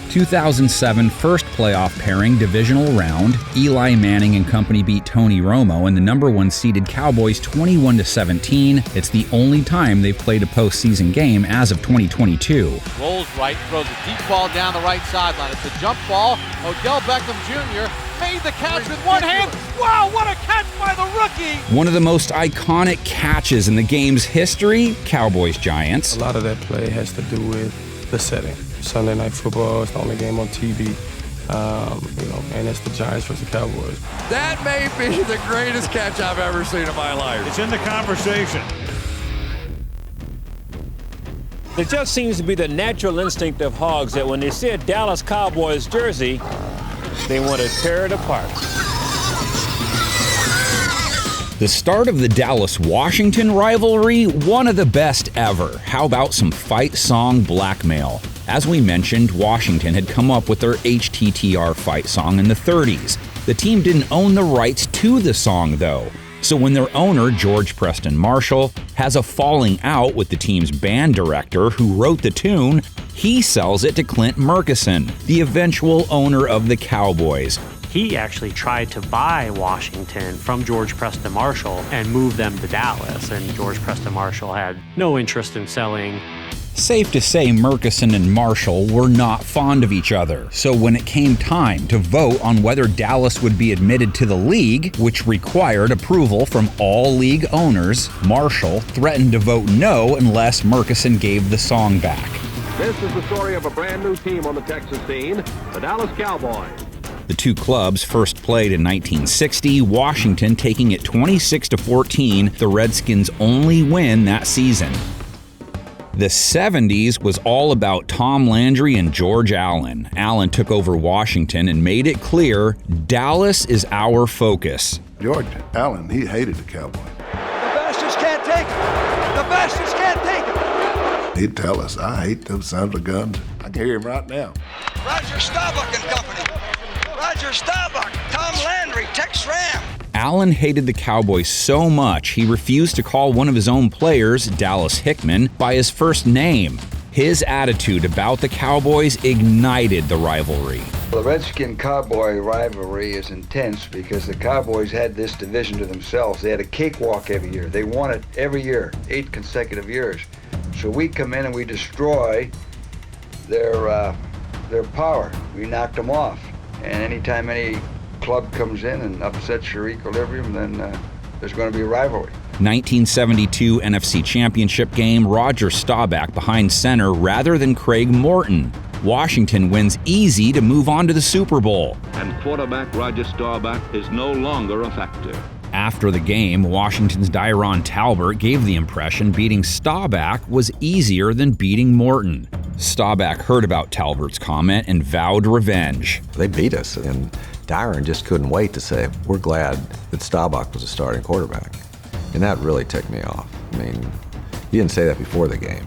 2007 first playoff pairing divisional round, Eli Manning and company beat Tony Romo and the #1 seeded Cowboys 21-17. It's the only time they've played a postseason game as of 2022. Rolls right, throws a deep ball down the right sideline. It's a jump ball. Odell Beckham Jr. made the catch with one hand. Wow, what a catch by the rookie! One of the most iconic catches in the game's history, Cowboys-Giants. A lot of that play has to do with the setting. Sunday Night Football is the only game on TV, and it's the Giants versus the Cowboys. That may be the greatest catch I've ever seen in my life. It's in the conversation. It just seems to be the natural instinct of hogs that when they see a Dallas Cowboys jersey, they want to tear it apart. The start of the Dallas-Washington rivalry, one of the best ever. How about some fight song blackmail? As we mentioned, Washington had come up with their HTTR fight song in the 30s. The team didn't own the rights to the song, though. So when their owner, George Preston Marshall, has a falling out with the team's band director who wrote the tune, he sells it to Clint Murkison, the eventual owner of the Cowboys. He actually tried to buy Washington from George Preston Marshall and move them to Dallas, and George Preston Marshall had no interest in selling Safe to say Murchison and Marshall were not fond of each other, so when it came time to vote on whether Dallas would be admitted to the league, which required approval from all league owners, Marshall threatened to vote no unless Murchison gave the song back. This is the story of a brand new team on the Texas scene, the Dallas Cowboys. The two clubs first played in 1960, Washington taking it 26-14, the Redskins' only win that season. The 70s was all about Tom Landry and George Allen. Allen took over Washington and made it clear Dallas is our focus. George Allen, he hated the Cowboys. The bastards can't take it. The bastards can't take it. He'd tell us, I hate those sons of guns. I can hear him right now. Roger Staubach and company. Roger Staubach, Tom Landry, Tex Ram. Allen hated the Cowboys so much he refused to call one of his own players, Dallas Hickman, by his first name. His attitude about the Cowboys ignited the rivalry. The Redskin-Cowboy rivalry is intense because the Cowboys had this division to themselves. They had a cakewalk every year. They won it every year, 8 consecutive years. So we come in and we destroy their power. We knocked them off. And anytime any club comes in and upsets your equilibrium, then there's going to be a rivalry. 1972 NFC Championship game, Roger Staubach behind center rather than Craig Morton. Washington wins easy to move on to the Super Bowl. And quarterback Roger Staubach is no longer a factor. After the game, Washington's Dyron Talbert gave the impression beating Staubach was easier than beating Morton. Staubach heard about Talbert's comment and vowed revenge. They beat us, and Dyron just couldn't wait to say, we're glad that Staubach was a starting quarterback. And that really ticked me off. I mean, he didn't say that before the game.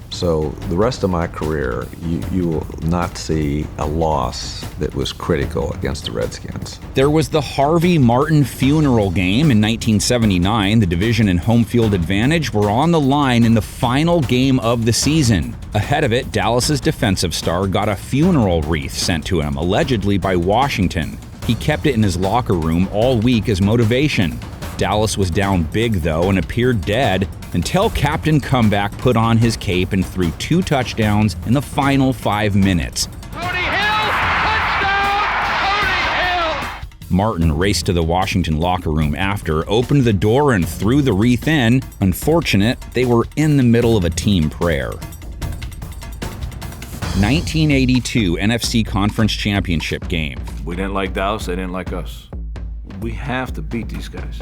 So the rest of my career, you will not see a loss that was critical against the Redskins. There was the Harvey Martin funeral game in 1979. The division and home field advantage were on the line in the final game of the season. Ahead of it, Dallas's defensive star got a funeral wreath sent to him, allegedly by Washington. He kept it in his locker room all week as motivation. Dallas was down big, though, and appeared dead until Captain Comeback put on his cape and threw 2 touchdowns in the final 5 minutes. Cody Hill! Touchdown! Cody Hill! Martin raced to the Washington locker room after, opened the door, and threw the wreath in. Unfortunate, they were in the middle of a team prayer. 1982 NFC Conference Championship game. We didn't like Dallas, they didn't like us. We have to beat these guys.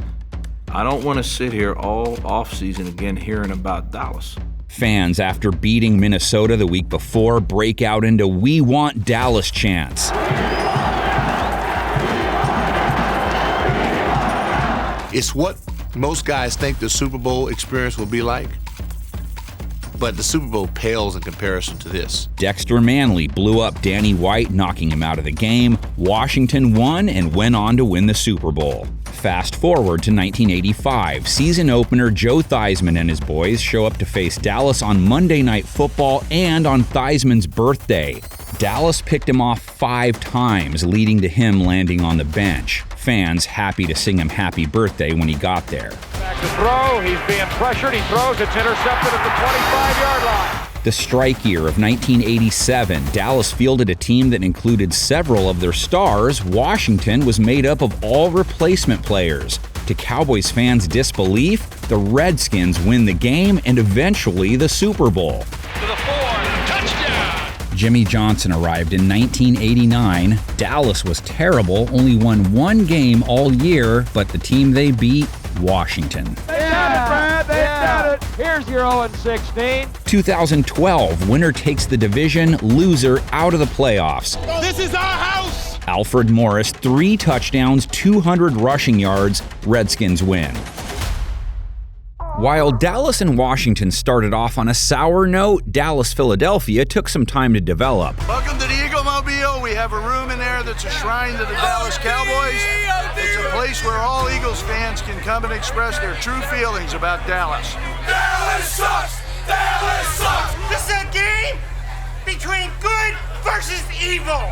I don't want to sit here all offseason again hearing about Dallas. Fans, after beating Minnesota the week before, break out into "We Want Dallas" chants. It's what most guys think the Super Bowl experience will be like, but the Super Bowl pales in comparison to this. Dexter Manley blew up Danny White, knocking him out of the game. Washington won and went on to win the Super Bowl. Fast forward to 1985. Season opener Joe Theismann and his boys show up to face Dallas on Monday Night Football and on Theismann's birthday. Dallas picked him off 5 times, leading to him landing on the bench. Fans happy to sing him happy birthday when he got there. Back to throw, he's being pressured, he throws, it's intercepted at the 25-yard line. The strike year of 1987, Dallas fielded a team that included several of their stars. Washington was made up of all replacement players. To Cowboys fans' disbelief, the Redskins win the game and eventually the Super Bowl. To the 4, touchdown! Jimmy Johnson arrived in 1989. Dallas was terrible, only won 1 game all year, but the team they beat, Washington. They done it, Brad, they done it. Here's your 0-16. 2012, winner takes the division, loser out of the playoffs. This is our house! Alfred Morris, 3 touchdowns, 200 rushing yards, Redskins win. While Dallas and Washington started off on a sour note, Dallas-Philadelphia took some time to develop. Welcome to the Eagle-Mobile. We have a room in there that's a shrine to the Dallas Cowboys. It's a place where all Eagles fans can come and express their true feelings about Dallas. Dallas sucks! Dallas sucks! This is a game between good versus evil.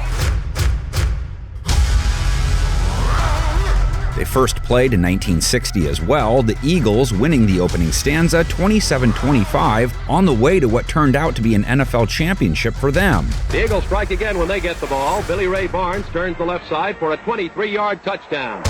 They first played in 1960 as well, the Eagles winning the opening stanza 27-25 on the way to what turned out to be an NFL championship for them. The Eagles strike again when they get the ball. Billy Ray Barnes turns the left side for a 23-yard touchdown.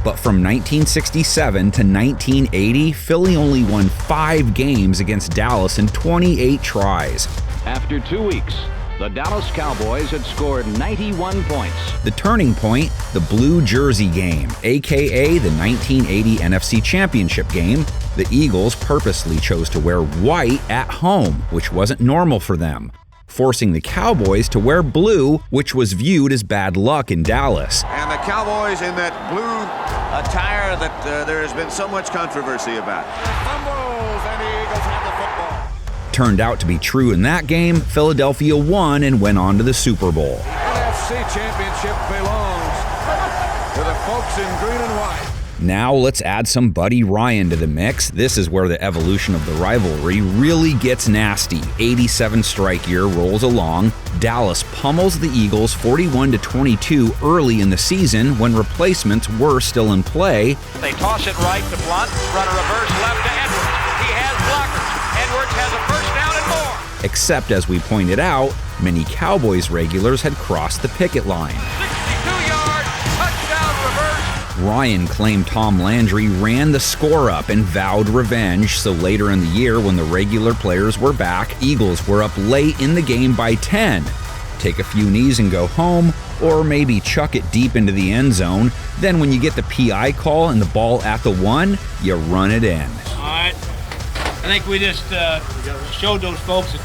But from 1967 to 1980, Philly only won 5 games against Dallas in 28 tries. After 2 weeks, the Dallas Cowboys had scored 91 points. The turning point, the blue jersey game, aka the 1980 NFC Championship game. The Eagles purposely chose to wear white at home, which wasn't normal for them, forcing the Cowboys to wear blue, which was viewed as bad luck in Dallas. And the Cowboys in that blue attire that there has been so much controversy about. Fumbles, and the Eagles have the football. Turned out to be true in that game. Philadelphia won and went on to the Super Bowl. The NFC Championship belongs to the folks in green and white. Now let's add some Buddy Ryan to the mix. This is where the evolution of the rivalry really gets nasty. 87 strike year rolls along. Dallas pummels the Eagles 41-22 early in the season when replacements were still in play. They toss it right to Blunt, run a reverse left to Edwards. He has blockers. Edwards has a first down and more. Except, as we pointed out, many Cowboys regulars had crossed the picket line. 62-yard touchdown reverse. Ryan claimed Tom Landry ran the score up and vowed revenge, so later in the year when the regular players were back, Eagles were up late in the game by 10. Take a few knees and go home, or maybe chuck it deep into the end zone. Then when you get the PI call and the ball at the 1, you run it in. All right. I think we just showed those folks that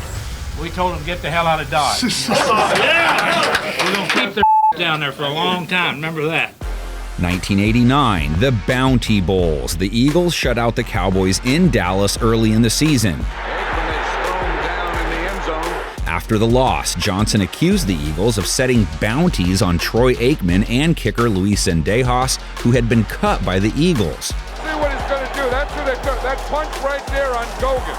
we told them get the hell out of Dodge. Yeah! We're going to keep their down there for a long time. Remember that. 1989, the Bounty Bowls. The Eagles shut out the Cowboys in Dallas early in the season. After the loss, Johnson accused the Eagles of setting bounties on Troy Aikman and kicker Luis Zendejas, who had been cut by the Eagles. See what he's going to do. That's what they're doing. That punch right there on Gogan.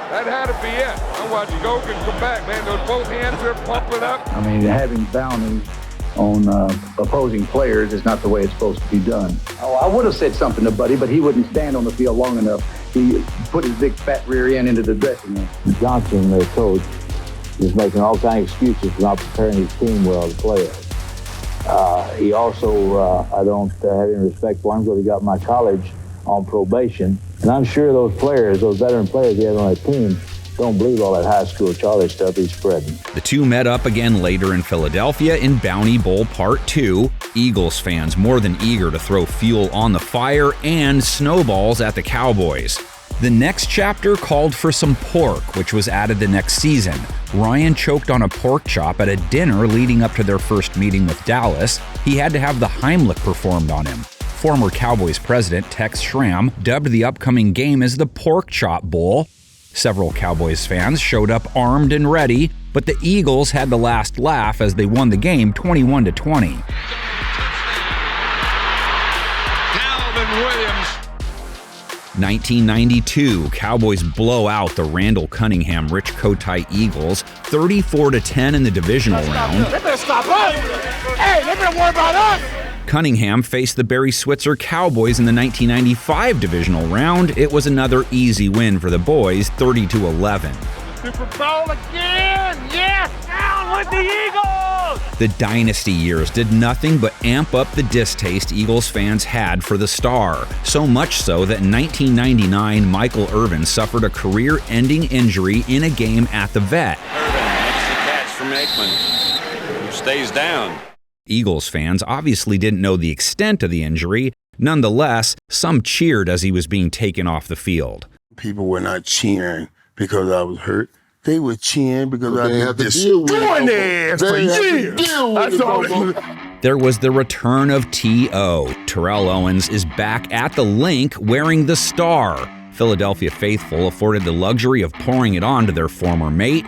That had to be it. I watched Gogan come back, man. Those both hands are pumping up. I mean, having bounties on opposing players is not the way it's supposed to be done. Oh, I would have said something to Buddy, but he wouldn't stand on the field long enough. He put his big fat rear end into the dressing room. Johnson, the coach, is making all kinds of excuses for not preparing his team well to play it. He also, I don't have any respect for him because he got my college on probation. And I'm sure those players, those veteran players he has on that team, don't believe all that high school Charlie stuff he's spreading. The two met up again later in Philadelphia in Bounty Bowl Part 2. Eagles fans more than eager to throw fuel on the fire and snowballs at the Cowboys. The next chapter called for some pork, which was added the next season. Ryan choked on a pork chop at a dinner leading up to their first meeting with Dallas. He had to have the Heimlich performed on him. Former Cowboys president Tex Schramm dubbed the upcoming game as the Pork Chop Bowl. Several Cowboys fans showed up armed and ready, but the Eagles had the last laugh as they won the game 21-20. Calvin Williams. 1992, Cowboys blow out the Randall Cunningham Rich Kotite Eagles 34-10 in the divisional round. They better stop us. Hey, they better worry about us. Cunningham faced the Barry Switzer Cowboys in the 1995 divisional round. It was another easy win for the boys, 30-11. Super Bowl again! Yes! Down with the Eagles! The dynasty years did nothing but amp up the distaste Eagles fans had for the star. So much so that in 1999, Michael Irvin suffered a career-ending injury in a game at the Vet. Irvin makes the catch from Aikman, who stays down. Eagles fans obviously didn't know the extent of the injury. Nonetheless, some cheered as he was being taken off the field. People were not cheering because I was hurt. They were cheering because I had to destroy their ass for years. That's all. There was the return of T.O. Terrell Owens is back at the link wearing the star. Philadelphia faithful afforded the luxury of pouring it on to their former mate.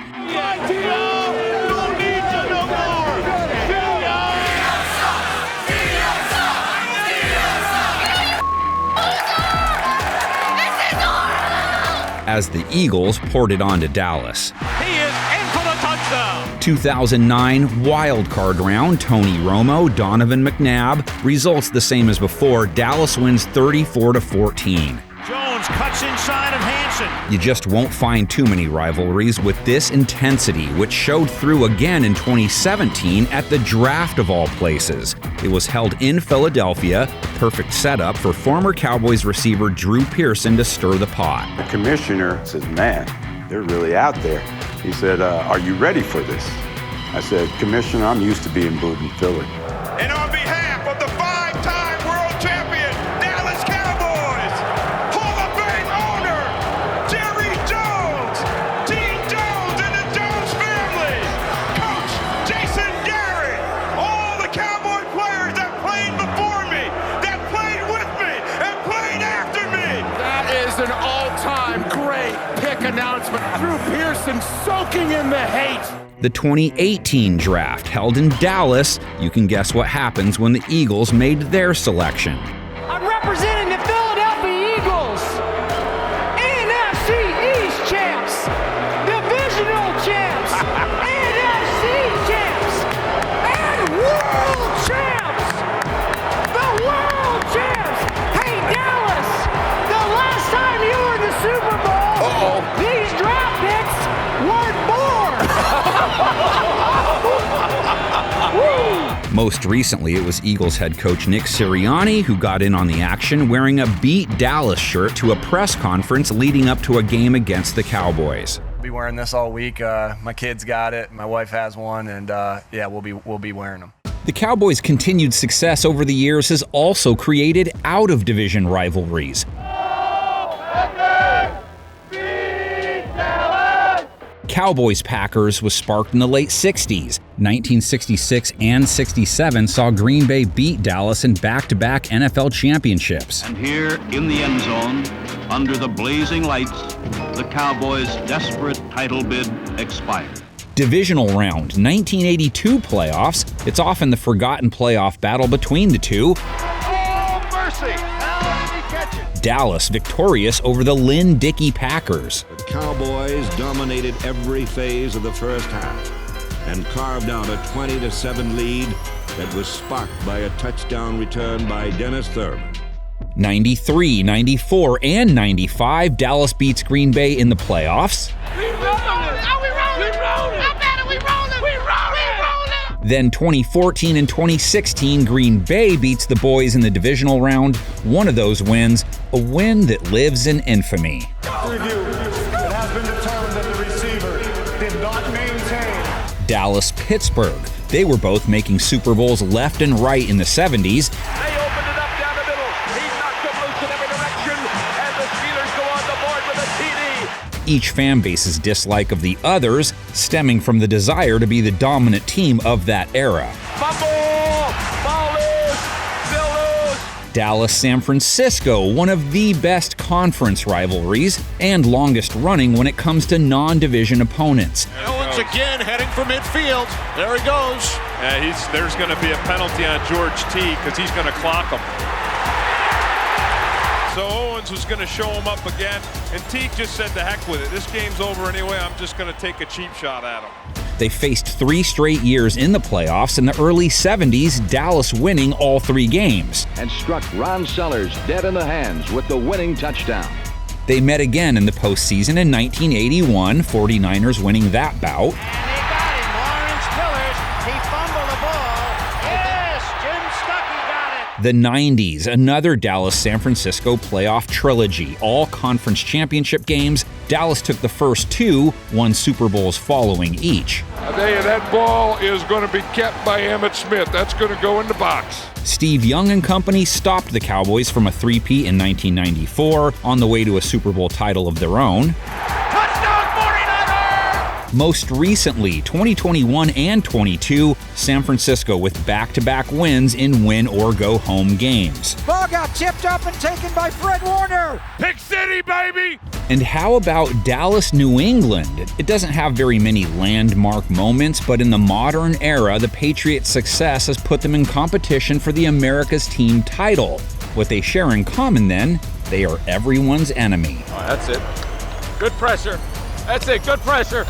As the Eagles poured it on to Dallas. He is in for the touchdown. 2009 wild card round, Tony Romo, Donovan McNabb. Results the same as before. Dallas wins 34-14. Jones cuts inside of Hansen. You just won't find too many rivalries with this intensity, which showed through again in 2017 at the draft of all places. It was held in Philadelphia, perfect setup for former Cowboys receiver Drew Pearson to stir the pot. The commissioner says, man, they're really out there. He said, are you ready for this? I said, Commissioner, I'm used to being booed in Philly. And on behalf of the five-time world champion Dallas Cowboys, Hall of Fame owner Jerry Jones, Dean Jones and the Jones family, Coach Jason Garrett, all the Cowboy players that played before me, that played with me, and played after me. That is an all-time great pick announcement. Drew Pearson soaking in the hate. The 2018 draft held in Dallas. You can guess what happens when the Eagles made their selection. I'm representing the Philadelphia Eagles, NFC East champs, divisional champs, NFC champs, and world champs. The world champs. Hey, Dallas, the last time you were in the Super Bowl, these draft picks weren't born. Most recently, it was Eagles head coach Nick Sirianni who got in on the action wearing a Beat Dallas shirt to a press conference leading up to a game against the Cowboys. I'll be wearing this all week. My kids got it. My wife has one, and yeah, we'll be wearing them. The Cowboys' continued success over the years has also created out-of-division rivalries. Cowboys-Packers was sparked in the late 60s. 1966 and 67 saw Green Bay beat Dallas in back-to-back NFL championships. And here in the end zone, under the blazing lights, the Cowboys' desperate title bid expired. Divisional round, 1982 playoffs. It's often the forgotten playoff battle between the two. Oh, mercy! How did he catch it? Dallas victorious over the Lynn Dickey Packers. The Cowboys dominated every phase of the first half and carved out a 20-7 lead that was sparked by a touchdown return by Dennis Thurman. 93, 94, and 95, Dallas beats Green Bay in the playoffs. Then 2014 and 2016, Green Bay beats the Boys in the divisional round. One of those wins, a win that lives in infamy. Review. It has been determined that the receiver did not maintain. Dallas-Pittsburgh. They were both making Super Bowls left and right in the 70s. They opened it up down the middle. He knocked them loose in every direction, and the Steelers go on the board with a TD. Each fan base's dislike of the others stemming from the desire to be the dominant team of that era. Fumble! Ball loose! Still loose! Dallas-San Francisco, one of the best conference rivalries and longest running when it comes to non-division opponents. Owens again heading for midfield. There he goes. There's going to be a penalty on George T because he's going to clock him. So Owens was going to show him up again, and Teague just said, "The heck with it. This game's over anyway. I'm just going to take a cheap shot at him." They faced 3 straight years in the playoffs in the early 70s, Dallas winning all 3 games. And struck Ron Sellers dead in the hands with the winning touchdown. They met again in the postseason in 1981, 49ers winning that bout. The 90s, another Dallas-San Francisco playoff trilogy, all conference championship games. Dallas took the first 2, won Super Bowls following each. I tell you, that ball is going to be kept by Emmitt Smith. That's going to go in the box. Steve Young and company stopped the Cowboys from a three-peat in 1994 on the way to a Super Bowl title of their own. Most recently, 2021 and 22, San Francisco with back-to-back wins in win-or-go-home games. Ball got tipped up and taken by Fred Warner. Pick City, baby! And how about Dallas-New England? It doesn't have very many landmark moments, but in the modern era, the Patriots' success has put them in competition for the America's Team title. What they share in common, then, they are everyone's enemy. Oh, that's it. Good pressure. That's it, good pressure.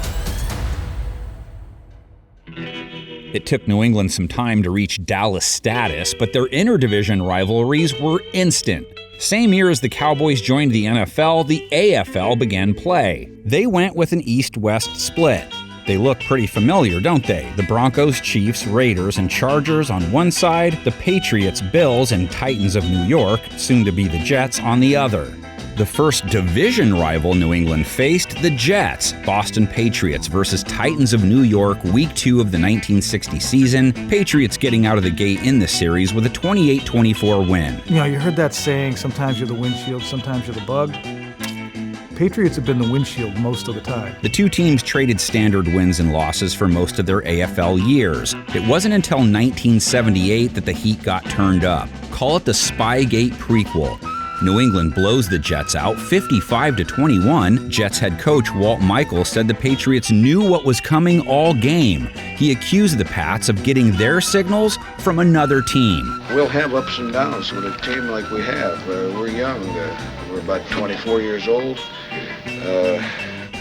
It took New England some time to reach Dallas status, but their interdivision rivalries were instant. Same year as the Cowboys joined the NFL, the AFL began play. They went with an East-West split. They look pretty familiar, don't they? The Broncos, Chiefs, Raiders, and Chargers on one side, the Patriots, Bills, and Titans of New York, soon to be the Jets, on the other. The first division rival New England faced, the Jets, Boston Patriots versus Titans of New York, Week 2 of the 1960 season. Patriots getting out of the gate in the series with a 28-24 win. You know, you heard that saying, sometimes you're the windshield, sometimes you're the bug. Patriots have been the windshield most of the time. The two teams traded standard wins and losses for most of their AFL years. It wasn't until 1978 that the heat got turned up. Call it the Spygate prequel. New England blows the Jets out 55-21. Jets head coach Walt Michaels said the Patriots knew what was coming all game. He accused the Pats of getting their signals from another team. We'll have ups and downs with a team like we have. We're young. We're about 24 years old.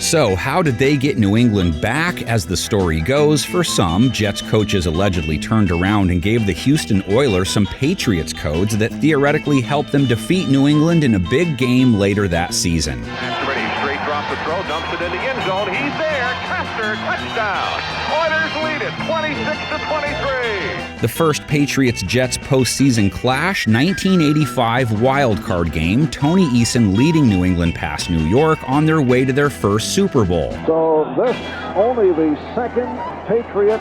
So how did they get New England back? As the story goes, for some, Jets coaches allegedly turned around and gave the Houston Oilers some Patriots codes that theoretically helped them defeat New England in a big game later that season. Brady straight drops the throw, dumps it in the end zone. He's there. Custer, touchdown. Oilers lead it 26-23. The first Patriots-Jets postseason clash, 1985 wildcard game, Tony Eason leading New England past New York on their way to their first Super Bowl. So this only the second Patriot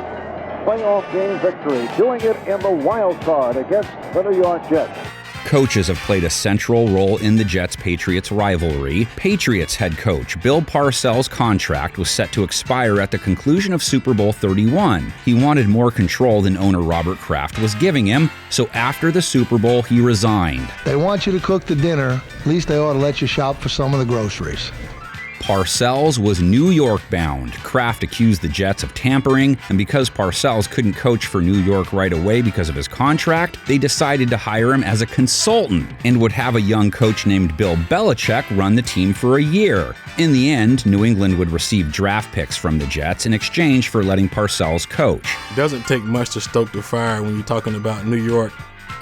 playoff game victory, doing it in the wild card against the New York Jets. Coaches have played a central role in the Jets-Patriots rivalry. Patriots head coach Bill Parcells' contract was set to expire at the conclusion of Super Bowl 31. He wanted more control than owner Robert Kraft was giving him, so after the Super Bowl, he resigned. They want you to cook the dinner. At least they ought to let you shop for some of the groceries. Parcells was New York bound. Kraft accused the Jets of tampering, and because Parcells couldn't coach for New York right away because of his contract, they decided to hire him as a consultant and would have a young coach named Bill Belichick run the team for a year. In the end, New England would receive draft picks from the Jets in exchange for letting Parcells coach. It doesn't take much to stoke the fire when you're talking about New York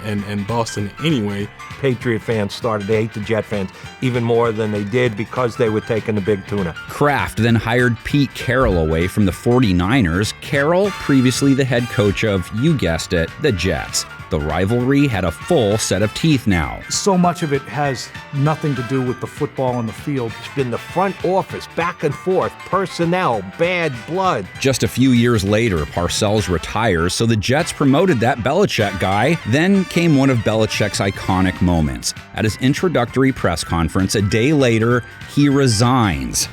and Boston anyway. Patriot fans started to hate the Jet fans even more than they did because they were taking the big tuna. Kraft then hired Pete Carroll away from the 49ers. Carroll, previously the head coach of, you guessed it, the Jets. The rivalry had a full set of teeth now. So much of it has nothing to do with the football on the field. It's been the front office, back and forth, personnel, bad blood. Just a few years later, Parcells retires, so the Jets promoted that Belichick guy. Then came one of Belichick's iconic moments. At his introductory press conference a day later, he resigns.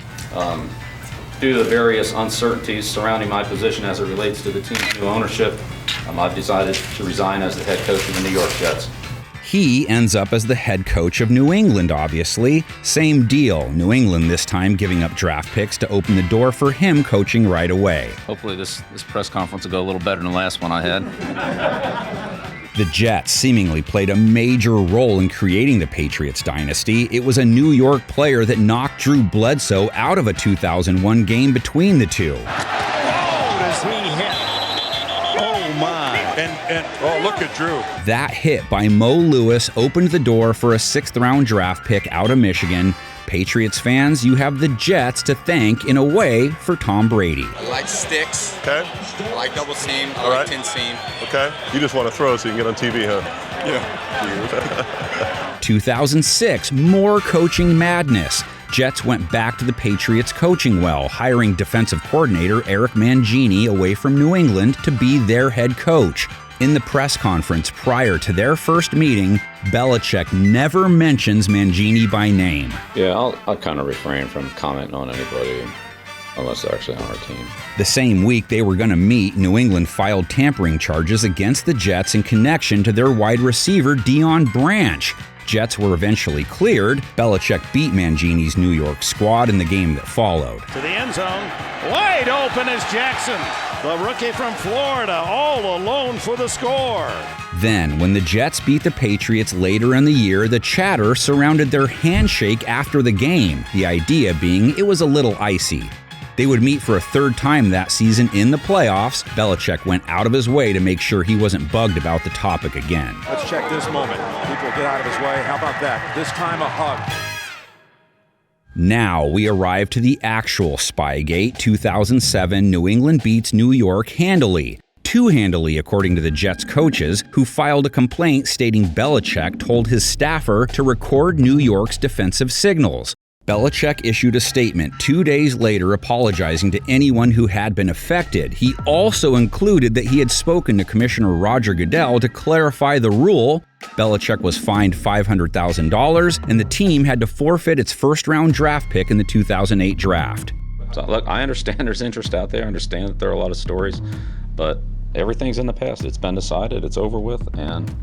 Due to the various uncertainties surrounding my position as it relates to the team's new ownership, I've decided to resign as the head coach of the New York Jets. He ends up as the head coach of New England, obviously. Same deal, New England this time giving up draft picks to open the door for him coaching right away. Hopefully this press conference will go a little better than the last one I had. The Jets seemingly played a major role in creating the Patriots dynasty. It was a New York player that knocked Drew Bledsoe out of a 2001 game between the two. Oh, does he hit? Oh, my. And oh, look at Drew. That hit by Mo Lewis opened the door for a 6th-round draft pick out of Michigan. Patriots fans, you have the Jets to thank, in a way, for Tom Brady. I like sticks. Okay. I like double seam. I All like right. 10 seam. Okay. You just want to throw so you can get on TV, huh? Yeah. 2006, more coaching madness. Jets went back to the Patriots coaching well, hiring defensive coordinator Eric Mangini away from New England to be their head coach. In the press conference prior to their first meeting, Belichick never mentions Mangini by name. Yeah, I'll kind of refrain from commenting on anybody unless they're actually on our team. The same week they were going to meet, New England filed tampering charges against the Jets in connection to their wide receiver Deion Branch. Jets were eventually cleared. Belichick beat Mangini's New York squad in the game that followed. To the end zone, wide open is Jackson, the rookie from Florida, all alone for the score. Then, when the Jets beat the Patriots later in the year, the chatter surrounded their handshake after the game, the idea being it was a little icy. They would meet for a third time that season in the playoffs. Belichick went out of his way to make sure he wasn't bugged about the topic again. Let's check this moment. People get out of his way. How about that? This time a hug. Now we arrive to the actual Spygate. 2007, New England beats New York handily. Too handily, according to the Jets coaches, who filed a complaint stating Belichick told his staffer to record New York's defensive signals. Belichick issued a statement 2 days later apologizing to anyone who had been affected. He also included that he had spoken to Commissioner Roger Goodell to clarify the rule. Belichick was fined $500,000, and the team had to forfeit its first-round draft pick in the 2008 draft. So, look, I understand there's interest out there. I understand that there are a lot of stories, but everything's in the past. It's been decided. It's over with, and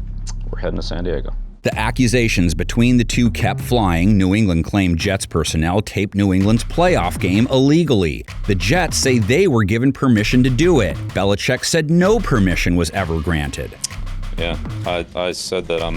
we're heading to San Diego. The accusations between the two kept flying. New England claimed Jets personnel taped New England's playoff game illegally. The Jets say they were given permission to do it. Belichick said no permission was ever granted. Yeah, I said that I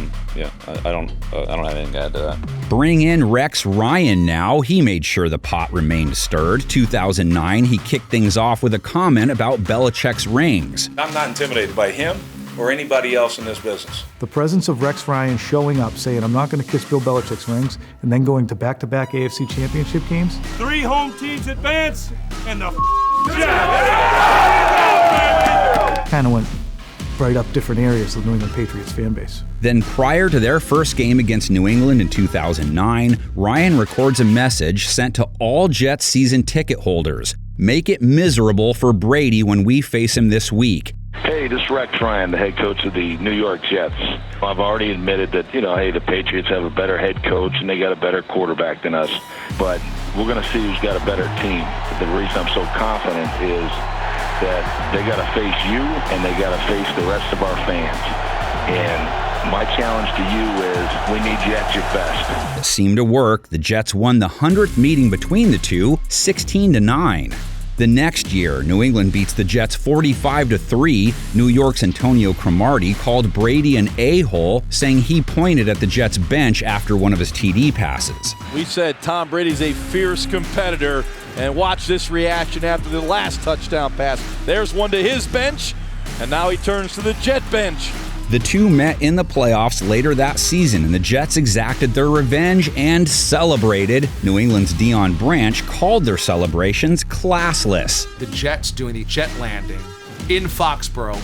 don't have anything to add to that. Bring in Rex Ryan now. He made sure the pot remained stirred. 2009, he kicked things off with a comment about Belichick's rings. I'm not intimidated by him or anybody else in this business. The presence of Rex Ryan showing up, saying, I'm not going to kiss Bill Belichick's rings, and then going to back-to-back AFC championship games. 3 home teams advance, and the kind of went right up different areas of the New England Patriots fan base. Then prior to their first game against New England in 2009, Ryan records a message sent to all Jets season ticket holders. Make it miserable for Brady when we face him this week. Hey, this is Rex Ryan, the head coach of the New York Jets. I've already admitted that, hey, the Patriots have a better head coach and they got a better quarterback than us. But we're going to see who's got a better team. The reason I'm so confident is that they got to face you and they got to face the rest of our fans. And my challenge to you is we need you at your best. It seemed to work. The Jets won the 100th meeting between the two, 16-9. The next year, New England beats the Jets 45-3. New York's Antonio Cromartie called Brady an a-hole, saying he pointed at the Jets bench after one of his TD passes. We said Tom Brady's a fierce competitor, and watch this reaction after the last touchdown pass. There's one to his bench, and now he turns to the Jet bench. The two met in the playoffs later that season, and the Jets exacted their revenge and celebrated. New England's Deion Branch called their celebrations classless. The Jets doing the jet landing in Foxborough,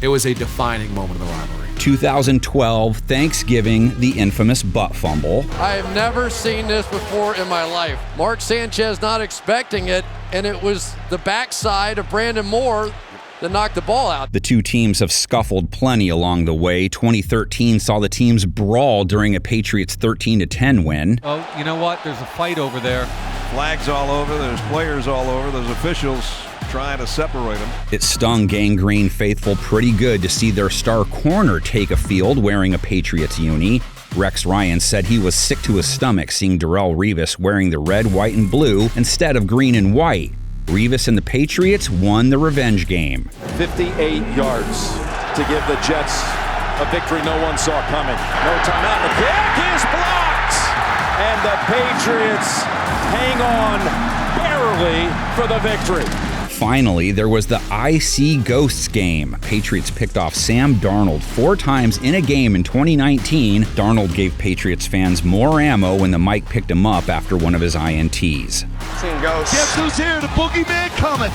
it was a defining moment of the rivalry. 2012, Thanksgiving, the infamous butt fumble. I have never seen this before in my life. Mark Sanchez not expecting it, and it was the backside of Brandon Moore that knocked the ball out. The two teams have scuffled plenty along the way. 2013 saw the teams brawl during a Patriots 13-10 win. Oh, you know what? There's a fight over there. Flags all over, there's players all over, there's officials trying to separate them. It stung Gang Green faithful pretty good to see their star corner take a field wearing a Patriots uni. Rex Ryan said he was sick to his stomach seeing Darrelle Revis wearing the red, white, and blue instead of green and white. Revis and the Patriots won the revenge game. 58 yards to give the Jets a victory no one saw coming. No timeout. The kick is blocked. And the Patriots hang on barely for the victory. Finally, there was the I See Ghosts game. Patriots picked off Sam Darnold 4 times in a game in 2019. Darnold gave Patriots fans more ammo when the mic picked him up after one of his INTs. Seeing ghosts. Guess who's here? The boogeyman coming.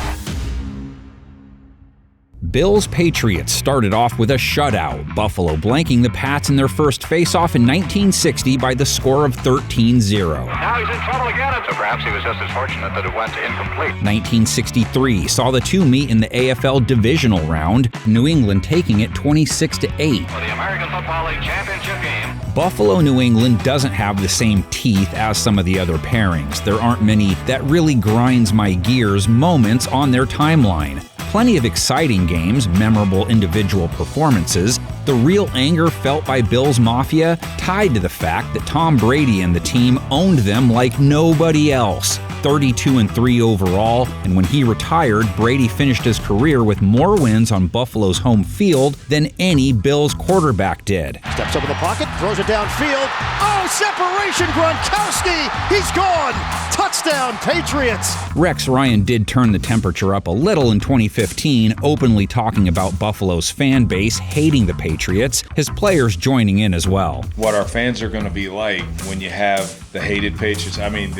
Bills-Patriots started off with a shutout, Buffalo blanking the Pats in their first face-off in 1960 by the score of 13-0. Now he's in trouble again, so perhaps he was just as fortunate that it went incomplete. 1963 saw the two meet in the AFL divisional round, New England taking it 26-8. For the American Football League championship game. Buffalo, New England doesn't have the same teeth as some of the other pairings. There aren't many that really grinds my gears moments on their timeline. Plenty of exciting games, memorable individual performances. The real anger felt by Bills Mafia tied to the fact that Tom Brady and the team owned them like nobody else. 32-3 overall, and when he retired, Brady finished his career with more wins on Buffalo's home field than any Bills quarterback did. Steps up in the pocket, throws it downfield. Oh, separation, Gronkowski! He's gone! Touchdown, Patriots! Rex Ryan did turn the temperature up a little in 2015, openly talking about Buffalo's fan base hating the Patriots, his players joining in as well. What our fans are going to be like when you have the hated Patriots. I mean,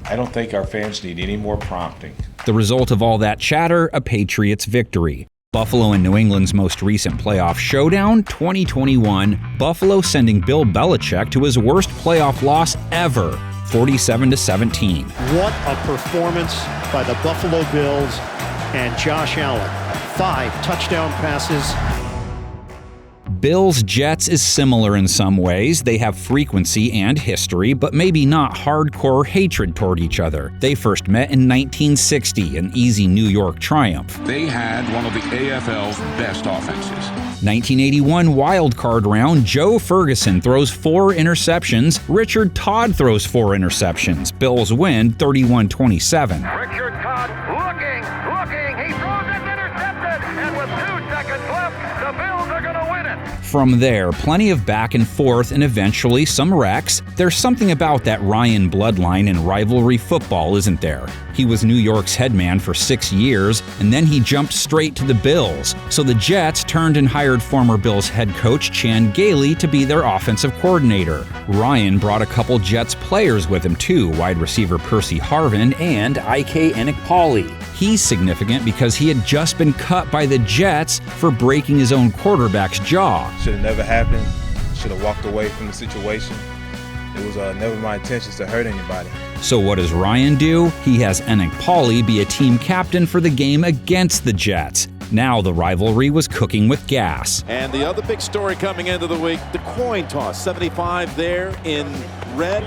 I don't think our fans need any more prompting. The result of all that chatter, a Patriots victory. Buffalo and New England's most recent playoff showdown, 2021, Buffalo sending Bill Belichick to his worst playoff loss ever, 47-17. What a performance by the Buffalo Bills and Josh Allen. 5 touchdown passes. Bills-Jets is similar in some ways. They have frequency and history, but maybe not hardcore hatred toward each other. They first met in 1960, an easy New York triumph. They had one of the AFL's best offenses. 1981 wild card round, Joe Ferguson throws 4 interceptions. Richard Todd throws 4 interceptions. Bills win 31-27. Richard Todd looking. He throws it intercepted. And with 2 seconds left, the Bills are going to win it. From there, plenty of back and forth and eventually some wrecks. There's something about that Ryan bloodline in rivalry football, isn't there? He was New York's head man for 6 years, and then he jumped straight to the Bills. So the Jets turned and hired former Bills head coach Chan Gailey to be their offensive coordinator. Ryan brought a couple Jets players with him too, wide receiver Percy Harvin and Ike Enikpali. He's significant because he had just been cut by the Jets for breaking his own quarterback's jaw. Should have never happened. Should have walked away from the situation. It was never my intentions to hurt anybody. So what does Ryan do? He has Enikpali be a team captain for the game against the Jets. Now the rivalry was cooking with gas. And the other big story coming into the week, the coin toss. 75 there in red.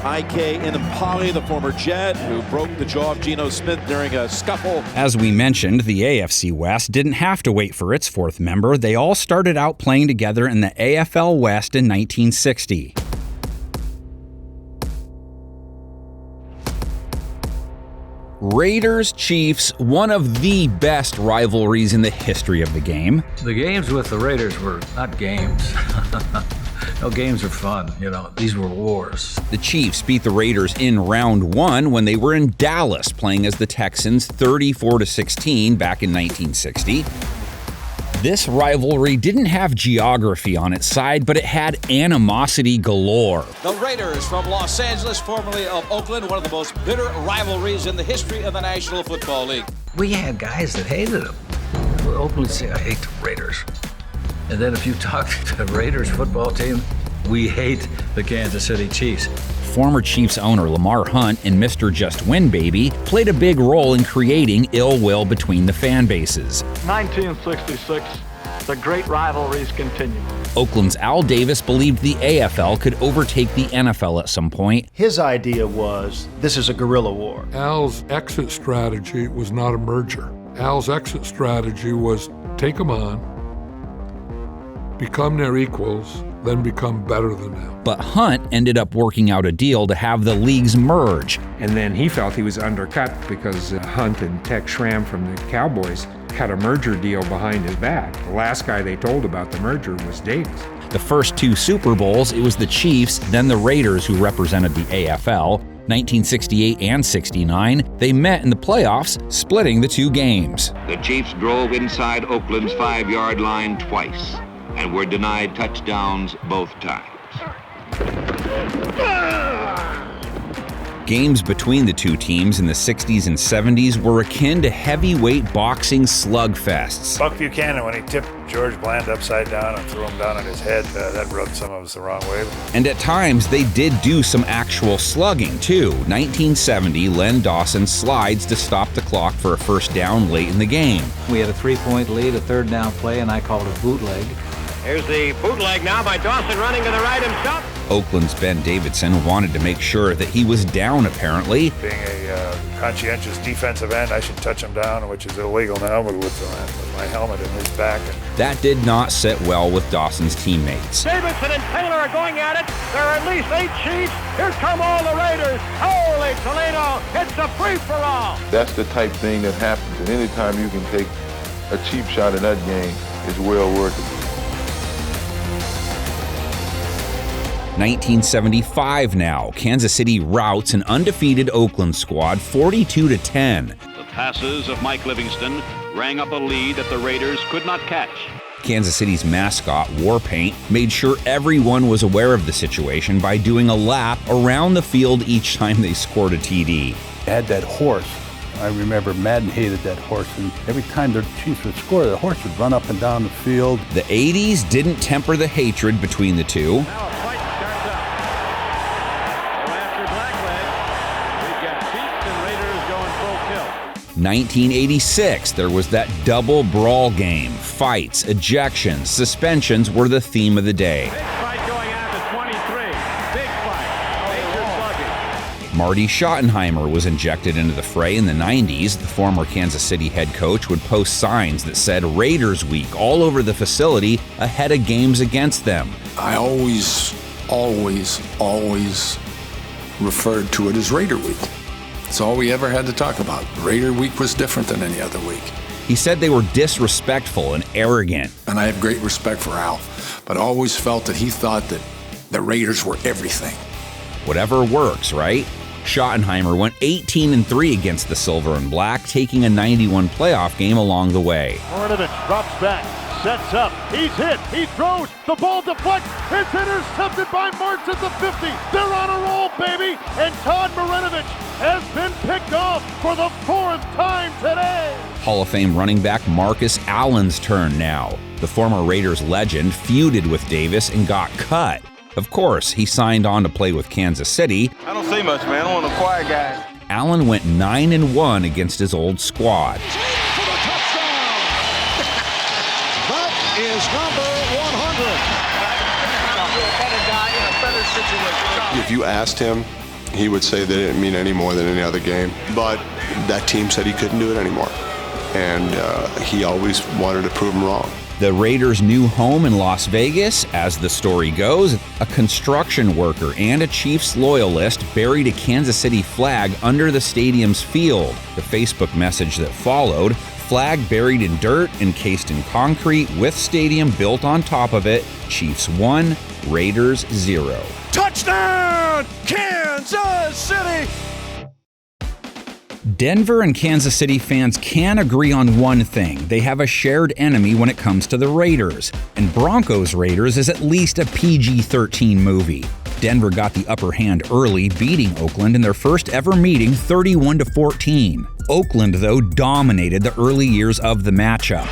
Ike Enikpali, the former Jet, who broke the jaw of Geno Smith during a scuffle. As we mentioned, the AFC West didn't have to wait for its 4th member. They all started out playing together in the AFL West in 1960. Raiders-Chiefs, one of the best rivalries in the history of the game. The games with the Raiders were not games. No, games are fun, these were wars. The Chiefs beat the Raiders in round 1 when they were in Dallas playing as the Texans 34-16 back in 1960. This rivalry didn't have geography on its side, but it had animosity galore. The Raiders from Los Angeles, formerly of Oakland, one of the most bitter rivalries in the history of the National Football League. We had guys that hated them. They would openly say, I hate the Raiders. And then if you talk to the Raiders football team, we hate the Kansas City Chiefs. Former Chiefs owner Lamar Hunt and Mr. Just Win Baby played a big role in creating ill will between the fan bases. 1966, the great rivalries continue. Oakland's Al Davis believed the AFL could overtake the NFL at some point. His idea was, this is a guerrilla war. Al's exit strategy was not a merger. Al's exit strategy was take them on, become their equals, then become better than them. But Hunt ended up working out a deal to have the leagues merge. And then he felt he was undercut because Hunt and Tex Schramm from the Cowboys had a merger deal behind his back. The last guy they told about the merger was Davis. The first 2 Super Bowls, it was the Chiefs, then the Raiders who represented the AFL. 1968 and 69, they met in the playoffs, splitting the 2 games. The Chiefs drove inside Oakland's 5-yard line twice and were denied touchdowns both times. Games between the 2 teams in the 60s and 70s were akin to heavyweight boxing slugfests. Buck Buchanan, when he tipped George Bland upside down and threw him down on his head, that rubbed some of us the wrong way. And at times, they did do some actual slugging, too. 1970, Len Dawson slides to stop the clock for a first down late in the game. We had a 3-point lead, a 3rd down play, and I called it a bootleg. Here's the bootleg now by Dawson running to the right himself. Oakland's Ben Davidson wanted to make sure that he was down, apparently. Being a conscientious defensive end. I should touch him down, which is illegal now, but with my helmet in his back. That did not sit well with Dawson's teammates. Davidson and Taylor are going at it. There are at least 8 Chiefs. Here come all the Raiders. Holy Toledo, it's a free-for-all. That's the type thing that happens, and anytime you can take a cheap shot in that game, it's well worth it. 1975 now. Kansas City routs an undefeated Oakland squad 42-10. The passes of Mike Livingston rang up a lead that the Raiders could not catch. Kansas City's mascot, Warpaint, made sure everyone was aware of the situation by doing a lap around the field each time they scored a TD. They had that horse. I remember Madden hated that horse, and every time the Chiefs would score, the horse would run up and down the field. The 80s didn't temper the hatred between the two. 1986, there was that double brawl game. Fights, ejections, suspensions were the theme of the day. Big fight going out to 23. Big fight. Major slugging. Marty Schottenheimer was injected into the fray in the 90s. The former Kansas City head coach would post signs that said Raiders Week all over the facility ahead of games against them. I always referred to it as Raider Week. That's all we ever had to talk about. Raider Week was different than any other week. He said they were disrespectful and arrogant. And I have great respect for Al, but I always felt that he thought that the Raiders were everything. Whatever works, right? Schottenheimer went 18-3 against the Silver and Black, taking a 91 playoff game along the way. Marinovich drops back, sets up, he's hit, he throws, the ball deflects, it's intercepted by Martz at the 50. They're on a roll, baby, and Todd Marinovich has been picked off for the 4th time today. Hall of Fame running back Marcus Allen's turn now. The former Raiders legend feuded with Davis and got cut. Of course, he signed on to play with Kansas City. I don't say much, man. I'm one of the quiet guys. Allen went 9-1 against his old squad. That is number 100. If you asked him, he would say that it didn't mean any more than any other game. But that team said he couldn't do it anymore. And he always wanted to prove them wrong. The Raiders' new home in Las Vegas, as the story goes, a construction worker and a Chiefs loyalist buried a Kansas City flag under the stadium's field. The Facebook message that followed, flag buried in dirt, encased in concrete, with stadium built on top of it, Chiefs 1, Raiders 0. Touchdown, Kansas City! Denver and Kansas City fans can agree on one thing. They have a shared enemy when it comes to the Raiders. And Broncos Raiders is at least a PG-13 movie. Denver got the upper hand early, beating Oakland in their first ever meeting 31-14. Oakland, though, dominated the early years of the matchup.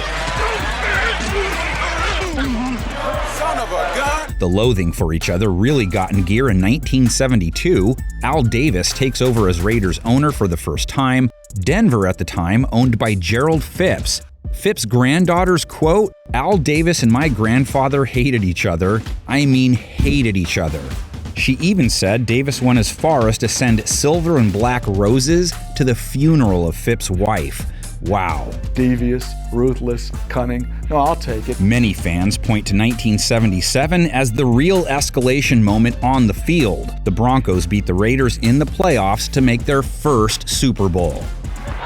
The loathing for each other really got in gear in 1972. Al Davis takes over as Raiders owner for the first time. Denver at the time owned by Gerald Phipps. Phipps' granddaughter's quote, "Al Davis and my grandfather hated each other. I mean hated each other." She even said Davis went as far as to send silver and black roses to the funeral of Phipps' wife. Wow. Devious, ruthless, cunning. No, I'll take it. Many fans point to 1977 as the real escalation moment on the field. The Broncos beat the Raiders in the playoffs to make their first Super Bowl.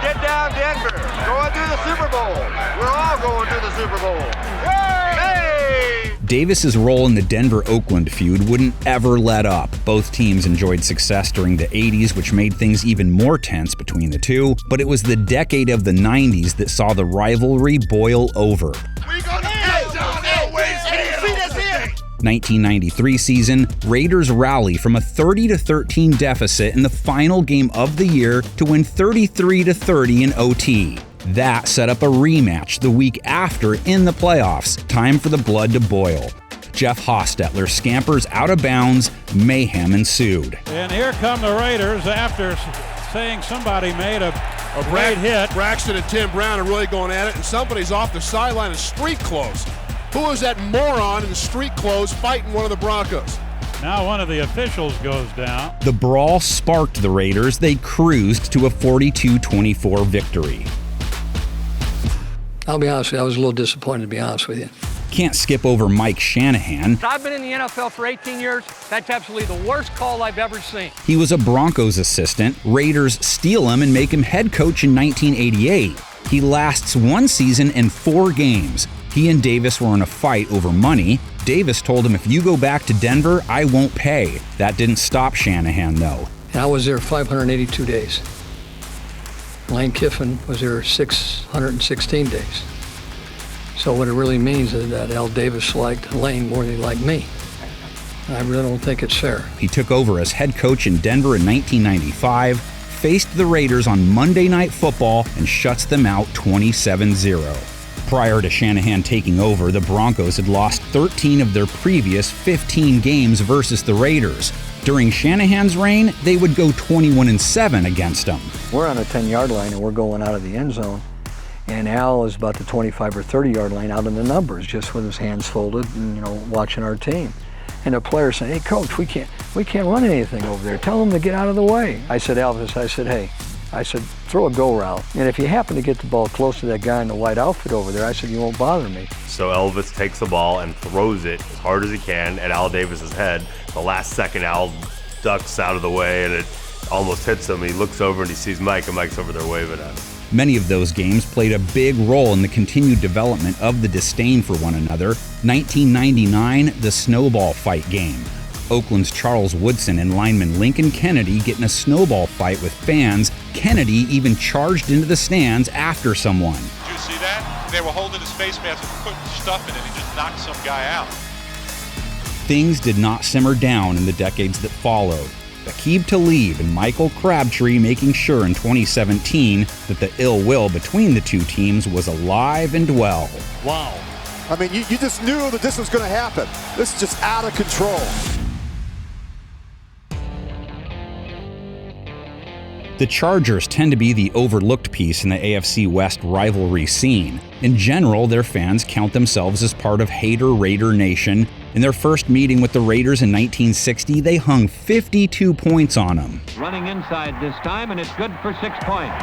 Get down, Denver. Go and do the Super Bowl. We're all going to the Super Bowl. Davis's role in the Denver-Oakland feud wouldn't ever let up. Both teams enjoyed success during the 80s, which made things even more tense between the two, but it was the decade of the 90s that saw the rivalry boil over. We gonna get down Elway's head. 1993 season, Raiders rally from a 30-13 deficit in the final game of the year to win 33-30 in OT. That set up a rematch the week after in the playoffs. Time for the blood to boil. Jeff Hostetler scampers out of bounds. Mayhem ensued. And here come the Raiders after saying somebody made a great hit. Braxton and Tim Brown are really going at it, and somebody's off the sideline in street clothes. Who is that moron in street clothes fighting one of the Broncos? Now one of the officials goes down. The brawl sparked the Raiders. They cruised to a 42-24 victory. I'll be honest with you, I was a little disappointed, to be honest with you. Can't skip over Mike Shanahan. I've been in the NFL for 18 years. That's absolutely the worst call I've ever seen. He was a Broncos assistant. Raiders steal him and make him head coach in 1988. He lasts one season and 4 games. He and Davis were in a fight over money. Davis told him, if you go back to Denver, I won't pay. That didn't stop Shanahan, though. And I was there 582 days. Lane Kiffin was there 616 days. So what it really means is that Al Davis liked Lane more than he liked me. I really don't think it's fair. He took over as head coach in Denver in 1995, faced the Raiders on Monday Night Football, and shuts them out 27-0. Prior to Shanahan taking over, the Broncos had lost 13 of their previous 15 games versus the Raiders. During Shanahan's reign, they would go 21-7 against them. We're on a 10-yard line and we're going out of the end zone. And Al is about the 25 or 30-yard line out in the numbers, just with his hands folded and, watching our team. And the players saying, hey, coach, we can't run anything over there. Tell them to get out of the way. I said, Elvis, I said, throw a go route. And if you happen to get the ball close to that guy in the white outfit over there, I said, you won't bother me. So Elvis takes the ball and throws it as hard as he can at Al Davis's head. The last second, Al ducks out of the way and it almost hits him. He looks over and he sees Mike, and Mike's over there waving at him. Many of those games played a big role in the continued development of the disdain for one another. 1999, the snowball fight game. Oakland's Charles Woodson and lineman Lincoln Kennedy get in a snowball fight with fans. Kennedy even charged into the stands after someone. Did you see that? They were holding his face mask and putting stuff in it. He just knocked some guy out. Things did not simmer down in the decades that followed. Aqib Talib and Michael Crabtree making sure in 2017 that the ill will between the two teams was alive and well. Wow. I mean, you just knew that this was going to happen. This is just out of control. The Chargers tend to be the overlooked piece in the AFC West rivalry scene. In general, their fans count themselves as part of Hater-Raider Nation. In their first meeting with the Raiders in 1960, they hung 52 points on them. Running inside this time, and it's good for 6 points.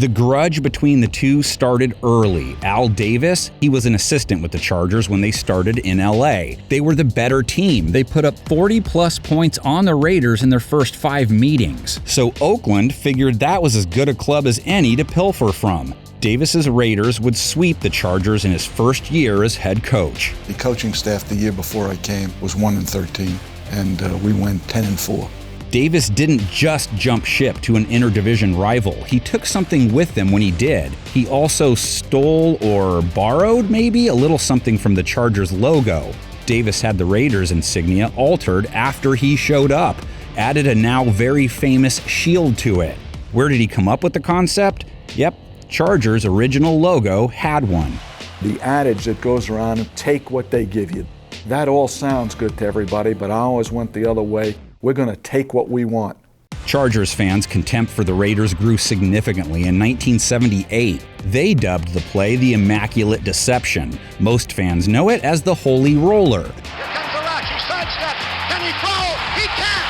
The grudge between the two started early. Al Davis, he was an assistant with the Chargers when they started in LA. They were the better team. They put up 40-plus points on the Raiders in their first 5 meetings. So Oakland figured that was as good a club as any to pilfer from. Davis's Raiders would sweep the Chargers in his first year as head coach. The coaching staff the year before I came was 1-13, and we went 10-4. Davis didn't just jump ship to an interdivision rival. He took something with him when he did. He also stole or borrowed, maybe, a little something from the Chargers logo. Davis had the Raiders insignia altered after he showed up, added a now very famous shield to it. Where did he come up with the concept? Yep, Chargers' original logo had one. The adage that goes around, take what they give you. That all sounds good to everybody, but I always went the other way. We're going to take what we want. Chargers fans' contempt for the Raiders grew significantly in 1978. They dubbed the play the Immaculate Deception. Most fans know it as the Holy Roller. Here comes the rush. He sidesteps. Can he throw? He can't.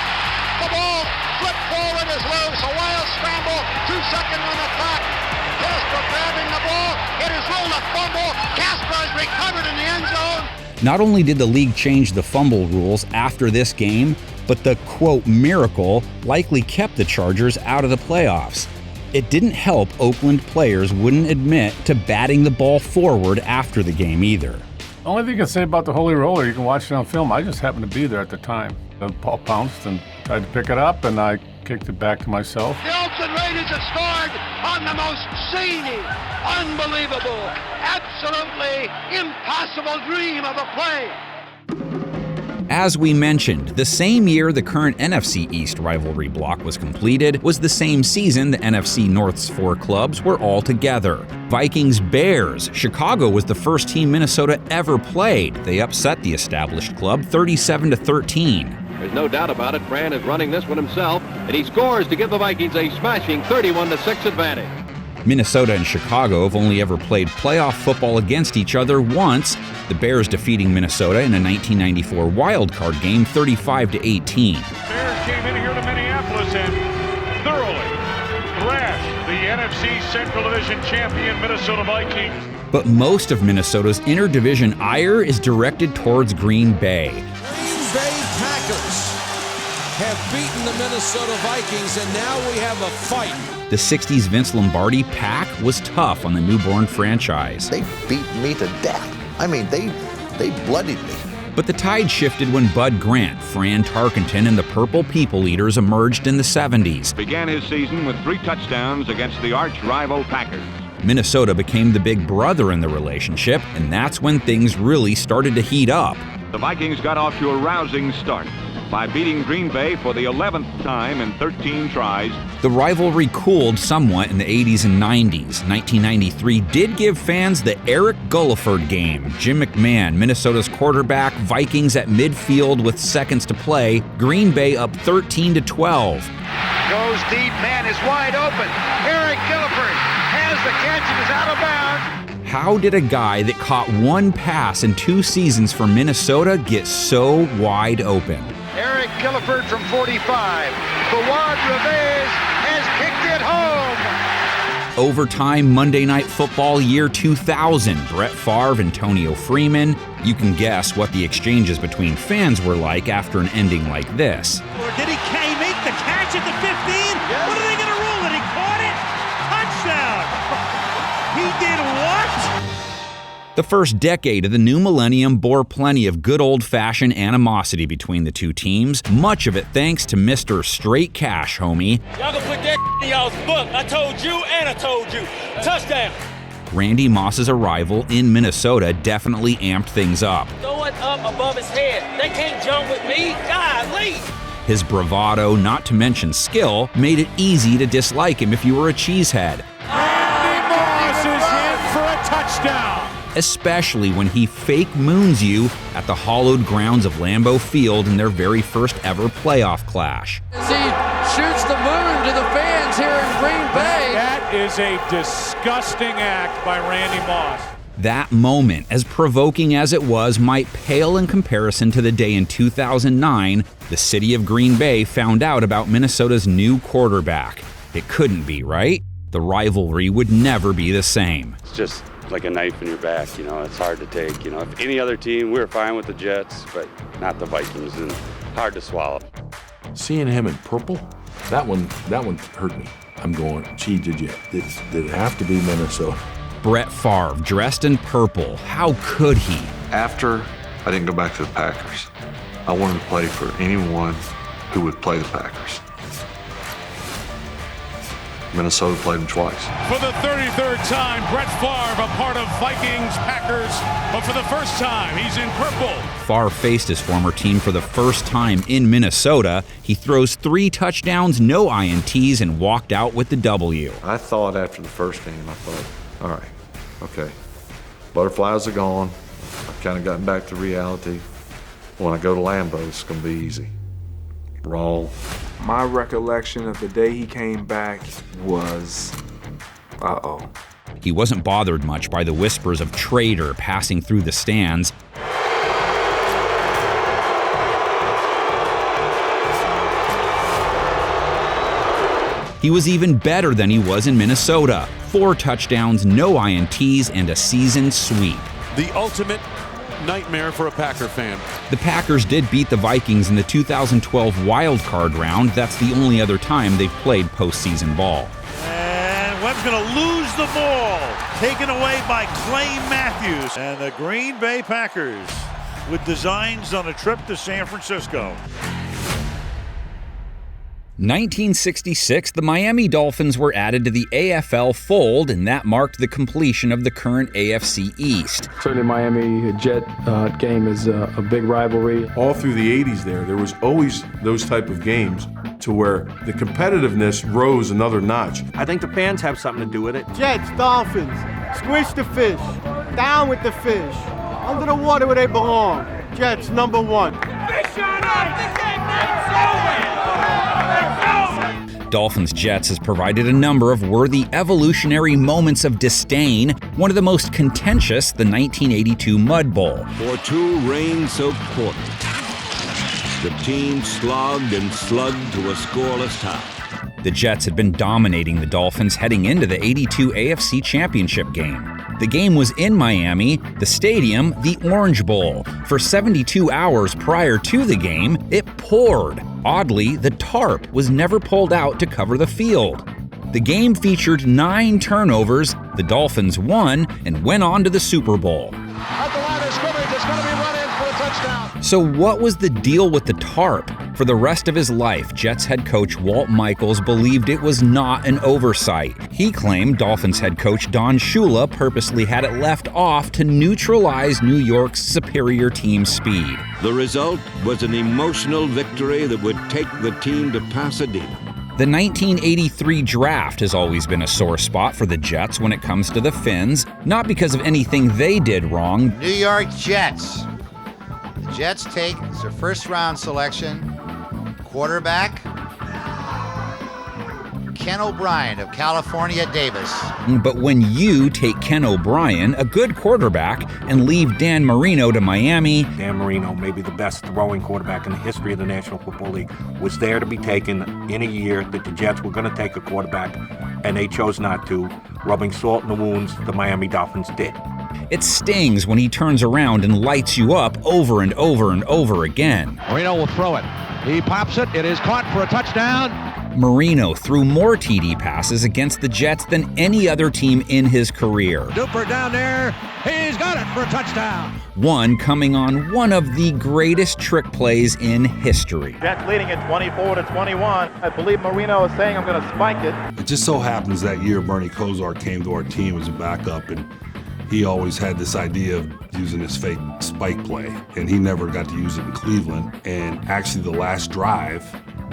The ball flipped forward is loose. A wild scramble. 2 seconds on the clock. Casper grabbing the ball. It is ruled a fumble. Casper is recovered in the end zone. Not only did the league change the fumble rules after this game, but the, quote, miracle likely kept the Chargers out of the playoffs. It didn't help Oakland players wouldn't admit to batting the ball forward after the game either. The only thing I can say about the Holy Roller, you can watch it on film. I just happened to be there at the time. The ball bounced and tried to pick it up, and I kicked it back to myself. The Oakland Raiders have scored on the most zany, unbelievable, absolutely impossible dream of a play. As we mentioned, the same year the current NFC East rivalry block was completed was the same season the NFC North's 4 clubs were all together. Vikings-Bears. Chicago was the first team Minnesota ever played. They upset the established club 37-13. There's no doubt about it. Fran is running this one himself, and he scores to give the Vikings a smashing 31-6 advantage. Minnesota and Chicago have only ever played playoff football against each other once, the Bears defeating Minnesota in a 1994 wildcard game 35-18. Bears came in here to Minneapolis and thoroughly thrashed the NFC Central Division champion Minnesota Vikings. But most of Minnesota's interdivision ire is directed towards Green Bay. Green Bay Packers have beaten the Minnesota Vikings, and now we have a fight. The 60s Vince Lombardi pack was tough on the newborn franchise. They beat me to death. I mean, they bloodied me. But the tide shifted when Bud Grant, Fran Tarkenton, and the Purple People Eaters emerged in the 70s. Began his season with 3 touchdowns against the arch-rival Packers. Minnesota became the big brother in the relationship, and that's when things really started to heat up. The Vikings got off to a rousing start by beating Green Bay for the 11th time in 13 tries. The rivalry cooled somewhat in the 80s and 90s. 1993 did give fans the Eric Gulliford game. Jim McMahon, Minnesota's quarterback, Vikings at midfield with seconds to play, Green Bay up 13-12. Goes deep, man is wide open. Eric Gulliford has the catch and is out of bounds. How did a guy that caught one pass in 2 seasons for Minnesota get so wide open? Eric Gulliford from 45. Fawad Revez has kicked it home. Overtime Monday Night Football year 2000. Brett Favre, Antonio Freeman. You can guess what the exchanges between fans were like after an ending like this. Or did he make the catch at the 15? Yes. What are they going to rule it? He caught it? Touchdown. He did what? The first decade of the new millennium bore plenty of good old-fashioned animosity between the two teams, much of it thanks to Mr. Straight Cash, homie. Y'all can put that in y'all's book. I told you and I told you. Touchdown. Randy Moss's arrival in Minnesota definitely amped things up. Throw it up above his head. They can't jump with me. Golly. His bravado, not to mention skill, made it easy to dislike him if you were a cheesehead. Randy Moss is in for a touchdown. Especially when he fake moons you at the hallowed grounds of Lambeau Field in their very first ever playoff clash. As he shoots the moon to the fans here in Green Bay. That is a disgusting act by Randy Moss. That moment, as provoking as it was, might pale in comparison to the day in 2009 the city of Green Bay found out about Minnesota's new quarterback. It couldn't be, right? The rivalry would never be the same. It's just like a knife in your back, it's hard to take. If any other team, we were fine with the Jets, but not the Vikings, and hard to swallow. Seeing him in purple, that one hurt me. I'm going, gee, did it have to be Minnesota? Brett Favre, dressed in purple, how could he? After I didn't go back to the Packers, I wanted to play for anyone who would play the Packers. Minnesota played them twice. For the 33rd time, Brett Favre, a part of Vikings-Packers, but for the first time, he's in purple. Favre faced his former team for the first time in Minnesota. He throws 3 touchdowns, no INTs, and walked out with the W. I thought after the first game, all right, okay, butterflies are gone. I've kind of gotten back to reality. When I go to Lambeau, it's going to be easy. Wrong. My recollection of the day he came back was, uh-oh. He wasn't bothered much by the whispers of traitor passing through the stands. He was even better than he was in Minnesota. 4 touchdowns, no INTs, and a season sweep. The ultimate nightmare for a Packer fan. The Packers did beat the Vikings in the 2012 wild card round. That's the only other time they've played postseason ball. And Webb's going to lose the ball. Taken away by Clay Matthews. And the Green Bay Packers with designs on a trip to San Francisco. 1966, the Miami Dolphins were added to the AFL fold, and that marked the completion of the current AFC East. Certainly Miami-Jet game is a big rivalry. All through the 80s there was always those type of games to where the competitiveness rose another notch. I think the fans have something to do with it. Jets, Dolphins, squish the fish, down with the fish, under the water where they belong. Jets, #1. Fish on us! It's over! Dolphins-Jets has provided a number of worthy evolutionary moments of disdain, one of the most contentious, the 1982 Mud Bowl. For 2 rain-soaked quarters, the team slogged and slugged to a scoreless tie. The Jets had been dominating the Dolphins heading into the '82 AFC Championship game. The game was in Miami, the stadium, the Orange Bowl. For 72 hours prior to the game, it poured. Oddly, the tarp was never pulled out to cover the field. The game featured 9 turnovers, the Dolphins won, and went on to the Super Bowl. At the line of scrimmage, it's going to be run in for a touchdown. So what was the deal with the tarp? For the rest of his life, Jets head coach Walt Michaels believed it was not an oversight. He claimed Dolphins head coach Don Shula purposely had it left off to neutralize New York's superior team speed. The result was an emotional victory that would take the team to Pasadena. The 1983 draft has always been a sore spot for the Jets when it comes to the Finns, not because of anything they did wrong. New York Jets. The Jets take as their first-round selection quarterback Ken O'Brien of California Davis. But when you take Ken O'Brien, a good quarterback, and leave Dan Marino to Miami... Dan Marino, maybe the best throwing quarterback in the history of the National Football League, was there to be taken in a year that the Jets were going to take a quarterback, and they chose not to, rubbing salt in the wounds the Miami Dolphins did. It stings when he turns around and lights you up over and over and over again. Marino will throw it. He pops it. It is caught for a touchdown. Marino threw more TD passes against the Jets than any other team in his career. Duper down there. He's got it for a touchdown. One coming on one of the greatest trick plays in history. Jets leading at 24-21. I believe Marino is saying I'm going to spike it. It just so happens that year Bernie Kosar came to our team as a backup, and he always had this idea of using this fake spike play, and he never got to use it in Cleveland. And actually the last drive,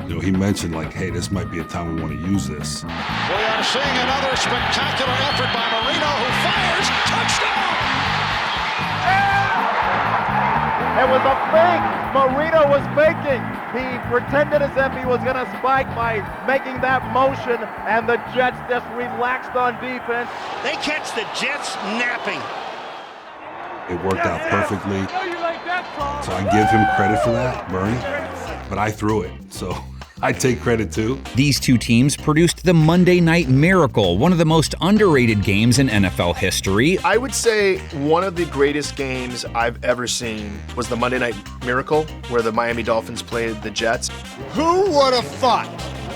he mentioned like, hey, this might be a time we want to use this. We are seeing another spectacular effort by Marino, who fires. Touchdown! It was a fake. Marino was faking. He pretended as if he was going to spike by making that motion, and the Jets just relaxed on defense. They catch the Jets napping. It worked out perfectly. So I give him credit for that, Bernie, but I threw it, so I take credit too. These two teams produced the Monday Night Miracle, one of the most underrated games in NFL history. I would say one of the greatest games I've ever seen was the Monday Night Miracle, where the Miami Dolphins played the Jets. Who would have thought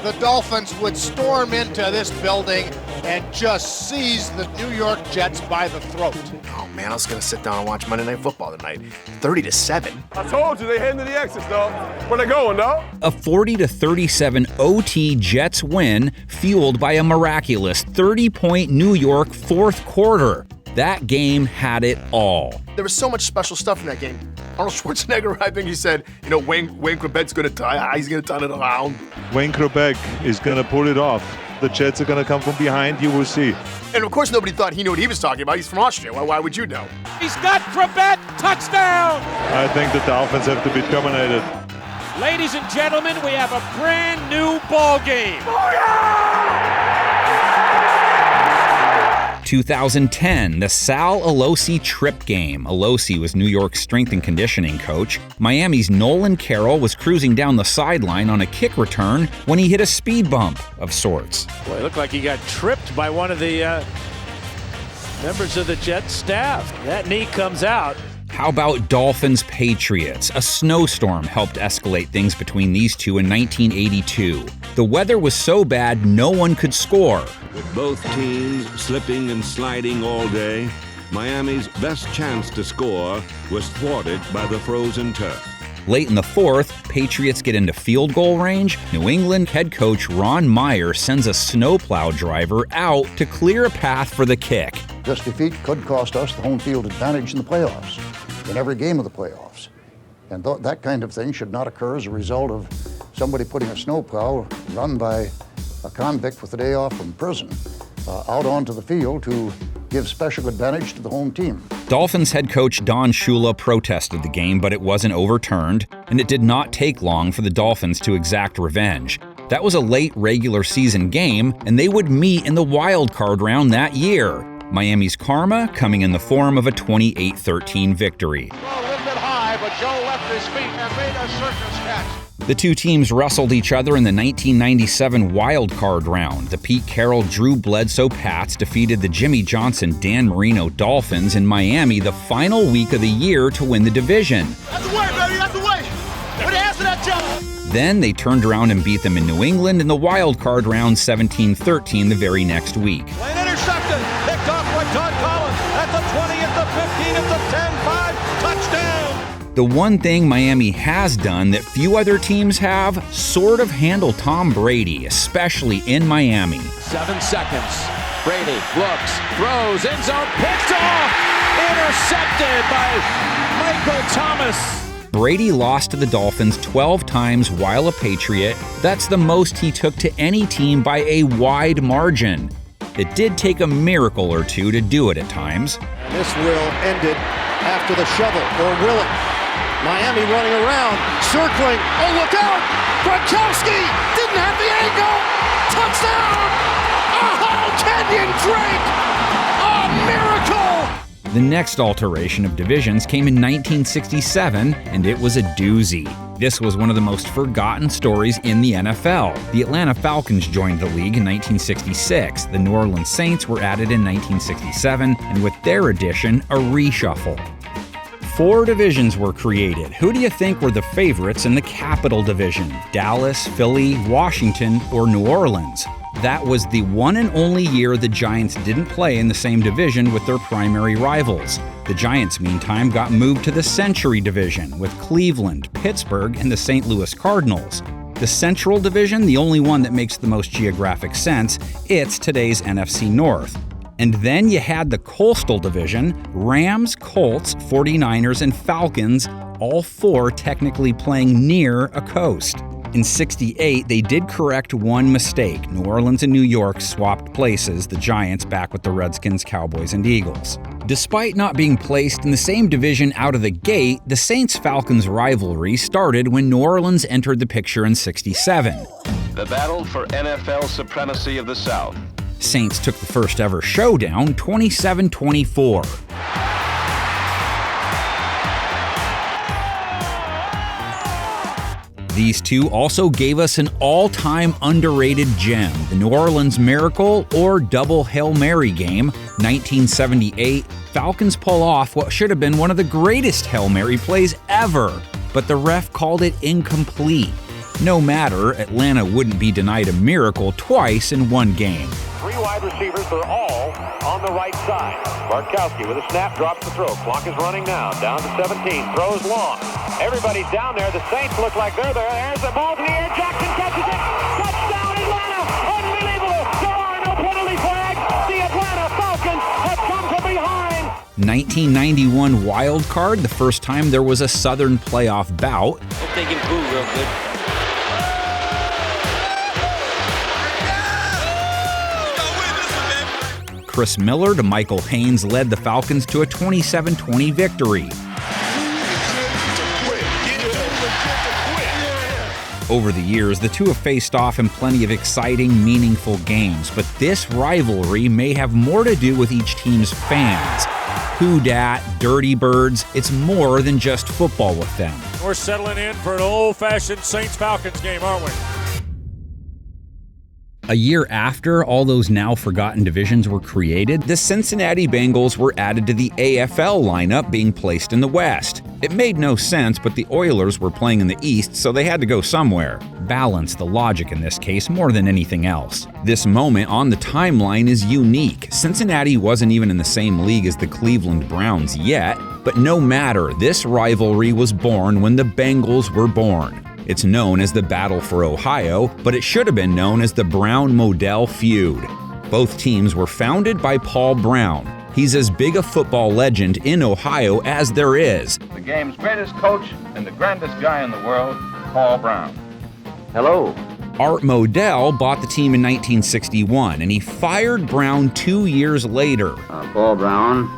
the Dolphins would storm into this building and just seize the New York Jets by the throat? Oh man, I was gonna sit down and watch Monday Night Football tonight. 30-7. I told you they heading to the exits, though. Where they going, though? A 40-37 OT Jets win, fueled by a miraculous 30-point New York fourth quarter. That game had it all. There was so much special stuff in that game. Arnold Schwarzenegger, I think he said, Wayne Quebec's gonna tie. He's gonna turn it around. Wayne Quebec is gonna pull it off. The Jets are gonna come from behind. You will see. And of course, nobody thought he knew what he was talking about. He's from Austria. Why would you know? He's got Trebek. Touchdown! I think the Dolphins have to be terminated. Ladies and gentlemen, we have a brand new ball game. 2010, the Sal Alosi trip game. Alosi was New York's strength and conditioning coach. Miami's Nolan Carroll was cruising down the sideline on a kick return when he hit a speed bump of sorts. Boy, it looked like he got tripped by one of the members of the Jets staff. That knee comes out. How about Dolphins-Patriots? A snowstorm helped escalate things between these two in 1982. The weather was so bad no one could score. With both teams slipping and sliding all day, Miami's best chance to score was thwarted by the frozen turf. Late in the fourth, Patriots get into field goal range. New England head coach Ron Meyer sends a snowplow driver out to clear a path for the kick. This defeat could cost us the home field advantage in the playoffs, in every game of the playoffs. And that kind of thing should not occur as a result of somebody putting a snowplow run by a convict with a day off from prison out onto the field to give special advantage to the home team. Dolphins head coach Don Shula protested the game, but it wasn't overturned, and it did not take long for the Dolphins to exact revenge. That was a late regular season game, and they would meet in the wild card round that year. Miami's karma coming in the form of a 28-13 victory. Well, a little bit high, but Joe left his feet and made a circus catch. The two teams wrestled each other in the 1997 wild card round. The Pete Carroll, Drew Bledsoe Pats defeated the Jimmy Johnson, Dan Marino Dolphins in Miami the final week of the year to win the division. That's the way, baby, that's the way. Put your hands to that, Joe. Then they turned around and beat them in New England in the wild card round 17-13 the very next week. Lane intercepted, picked off by Todd Collins at the 20, at the 15, at the 10, 5, touchdown. The one thing Miami has done that few other teams have, sort of handle Tom Brady, especially in Miami. 7 seconds. Brady looks, throws, end zone, picked off, intercepted by Michael Thomas. Brady lost to the Dolphins 12 times while a Patriot. That's the most he took to any team by a wide margin. It did take a miracle or two to do it at times. And this will end it after the shovel, or will it? Miami running around, circling. Oh, look out! Gronkowski didn't have the angle. Touchdown! Oh, Kenyon Drake! A miracle! The next alteration of divisions came in 1967, and it was a doozy. This was one of the most forgotten stories in the NFL. The Atlanta Falcons joined the league in 1966. The New Orleans Saints were added in 1967, and with their addition, a reshuffle. 4 divisions were created. Who do you think were the favorites in the Capital Division? Dallas, Philly, Washington, or New Orleans? That was the one and only year the Giants didn't play in the same division with their primary rivals. The Giants, meantime, got moved to the Century Division with Cleveland, Pittsburgh, and the St. Louis Cardinals. The Central Division, the only one that makes the most geographic sense, it's today's NFC North. And then you had the Coastal Division, Rams, Colts, 49ers, and Falcons, all 4 technically playing near a coast. In '68, they did correct one mistake. New Orleans and New York swapped places, the Giants back with the Redskins, Cowboys, and Eagles. Despite not being placed in the same division out of the gate, the Saints-Falcons rivalry started when New Orleans entered the picture in '67. The battle for NFL supremacy of the South. Saints took the first ever showdown, 27-24. These two also gave us an all-time underrated gem, the New Orleans Miracle or Double Hail Mary game, 1978. Falcons pull off what should have been one of the greatest Hail Mary plays ever, but the ref called it incomplete. No matter, Atlanta wouldn't be denied a miracle twice in one game. 3 wide receivers, they're all on the right side. Bartkowski with a snap, drops the throw. Clock is running now, down to 17, throws long. Everybody's down there. The Saints look like they're there. There's the ball in the air. Jackson catches it. Touchdown, Atlanta! Unbelievable! There are no penalty flags. The Atlanta Falcons have come from behind. 1991 wild card, the first time there was a Southern playoff bout. Hope they can boo real good. Chris Miller to Michael Haynes led the Falcons to a 27-20 victory. Over the years, the two have faced off in plenty of exciting, meaningful games, but this rivalry may have more to do with each team's fans. Who dat, Dirty Birds, it's more than just football with them. We're settling in for an old-fashioned Saints-Falcons game, aren't we? A year after all those now forgotten divisions were created, the Cincinnati Bengals were added to the AFL lineup, being placed in the West. It made no sense, but the Oilers were playing in the East, so they had to go somewhere. Balance the logic in this case more than anything else. This moment on the timeline is unique. Cincinnati wasn't even in the same league as the Cleveland Browns yet, but no matter, this rivalry was born when the Bengals were born. It's known as the Battle for Ohio, but it should have been known as the Brown-Modell feud. Both teams were founded by Paul Brown. He's as big a football legend in Ohio as there is. The game's greatest coach and the grandest guy in the world, Paul Brown. Hello. Art Modell bought the team in 1961, and he fired Brown 2 years later. Paul Brown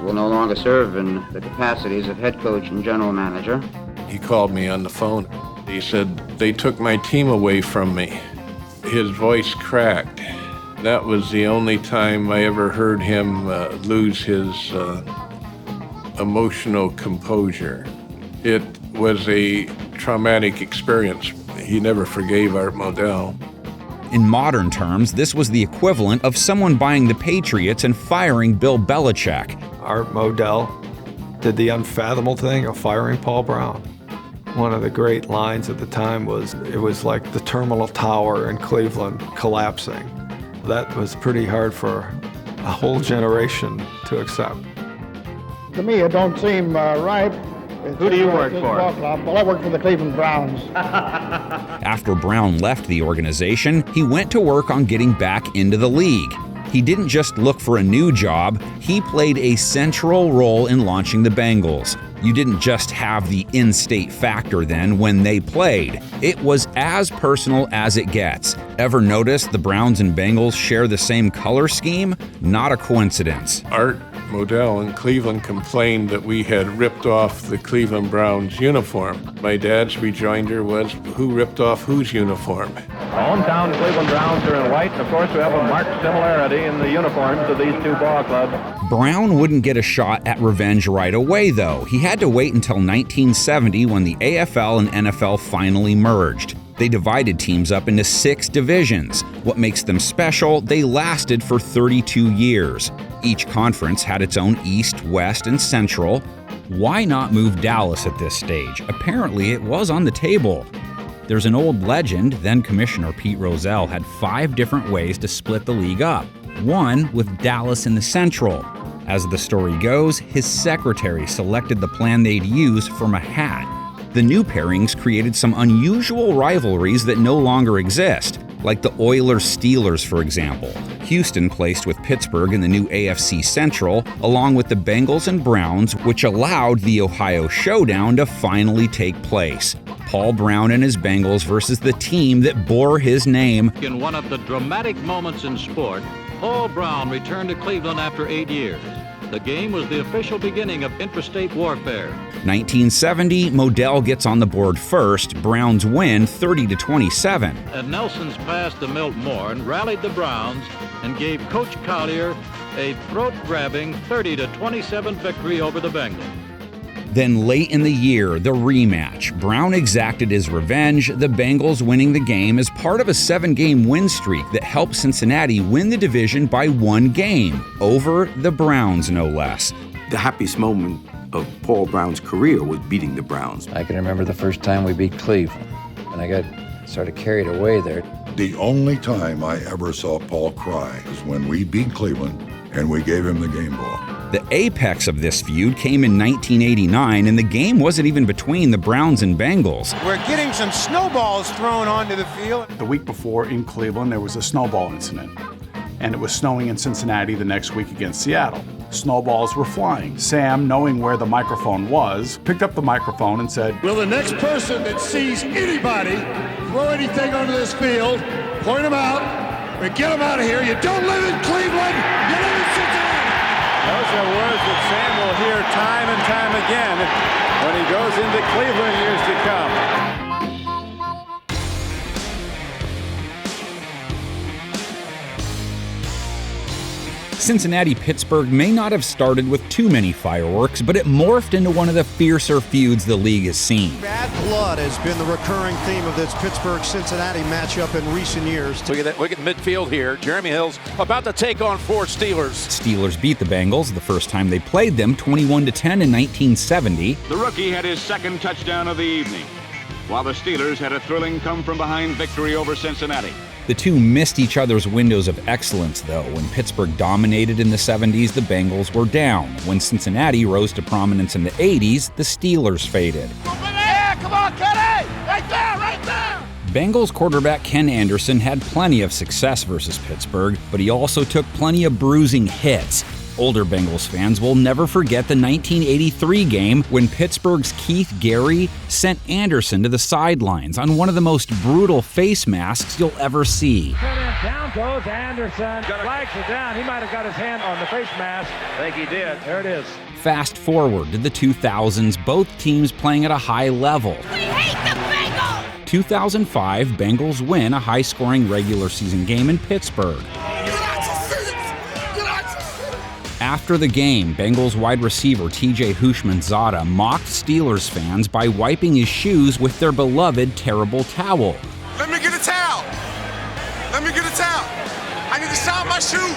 will no longer serve in the capacities of head coach and general manager. He called me on the phone. He said, "They took my team away from me." His voice cracked. That was the only time I ever heard him lose his emotional composure. It was a traumatic experience. He never forgave Art Modell. In modern terms, this was the equivalent of someone buying the Patriots and firing Bill Belichick. Art Modell did the unfathomable thing of firing Paul Brown. One of the great lines at the time was, it was like the Terminal Tower in Cleveland collapsing. That was pretty hard for a whole generation to accept. To me, it don't seem right. Who do you work for? Well, I work for the Cleveland Browns. After Brown left the organization, he went to work on getting back into the league. He didn't just look for a new job, he played a central role in launching the Bengals. You didn't just have the in-state factor then when they played. It was as personal as it gets. Ever notice the Browns and Bengals share the same color scheme? Not a coincidence. Art Modell in Cleveland complained that we had ripped off the Cleveland Browns uniform. My dad's rejoinder was, who ripped off whose uniform? Hometown Cleveland Browns are in white, and of course we have a marked similarity in the uniforms of these two ball clubs. Brown wouldn't get a shot at revenge right away, though. He had to wait until 1970 when the AFL and NFL finally merged. They divided teams up into 6 divisions. What makes them special, they lasted for 32 years. Each conference had its own East, West, and Central. Why not move Dallas at this stage? Apparently, it was on the table. There's an old legend, then Commissioner Pete Rozelle had 5 different ways to split the league up. One with Dallas in the Central. As the story goes, his secretary selected the plan they'd use from a hat. The new pairings created some unusual rivalries that no longer exist, like the Oilers-Steelers, for example. Houston placed with Pittsburgh in the new AFC Central, along with the Bengals and Browns, which allowed the Ohio Showdown to finally take place. Paul Brown and his Bengals versus the team that bore his name. In one of the dramatic moments in sport, Paul Brown returned to Cleveland after 8 years. The game was the official beginning of interstate warfare. 1970, Modell gets on the board first. Browns win 30-27. And Nelson's pass to Milt Moore rallied the Browns and gave Coach Collier a throat-grabbing 30-27 victory over the Bengals. Then late in the year, the rematch. Brown exacted his revenge, the Bengals winning the game as part of a 7-game win streak that helped Cincinnati win the division by 1 game, over the Browns no less. The happiest moment of Paul Brown's career was beating the Browns. I can remember the first time we beat Cleveland, and I got sort of carried away there. The only time I ever saw Paul cry was when we beat Cleveland and we gave him the game ball. The apex of this feud came in 1989, and the game wasn't even between the Browns and Bengals. We're getting some snowballs thrown onto the field. The week before in Cleveland, there was a snowball incident, and it was snowing in Cincinnati the next week against Seattle. Snowballs were flying. Sam, knowing where the microphone was, picked up the microphone and said, "Will the next person that sees anybody throw anything onto this field, point them out, and get them out of here. You don't live in Cleveland, you live in Cincinnati." Those are words that Sam will hear time and time again when he goes into Cleveland years to come. Cincinnati-Pittsburgh may not have started with too many fireworks, but it morphed into one of the fiercer feuds the league has seen. Bad blood has been the recurring theme of this Pittsburgh-Cincinnati matchup in recent years. Look at that. Look at midfield here. Jeremy Hill's about to take on 4 Steelers. Steelers beat the Bengals the first time they played them, 21-10 in 1970. The rookie had his second touchdown of the evening, while the Steelers had a thrilling come-from-behind victory over Cincinnati. The two missed each other's windows of excellence, though. When Pittsburgh dominated in the 70s, the Bengals were down. When Cincinnati rose to prominence in the 80s, the Steelers faded. Yeah, come on, Kenny! Right there, right there! Bengals quarterback Ken Anderson had plenty of success versus Pittsburgh, but he also took plenty of bruising hits. Older Bengals fans will never forget the 1983 game when Pittsburgh's Keith Gary sent Anderson to the sidelines on one of the most brutal face masks you'll ever see. Down goes Anderson. Flags it down. He might have got his hand on the face mask. I think he did. There it is. Fast forward to the 2000s, both teams playing at a high level. We hate the Bengals! 2005, Bengals win a high-scoring regular season game in Pittsburgh. After the game, Bengals wide receiver T.J. Houshmandzadeh mocked Steelers fans by wiping his shoes with their beloved terrible towel. Let me get a towel. Let me get a towel. I need to shine my shoe.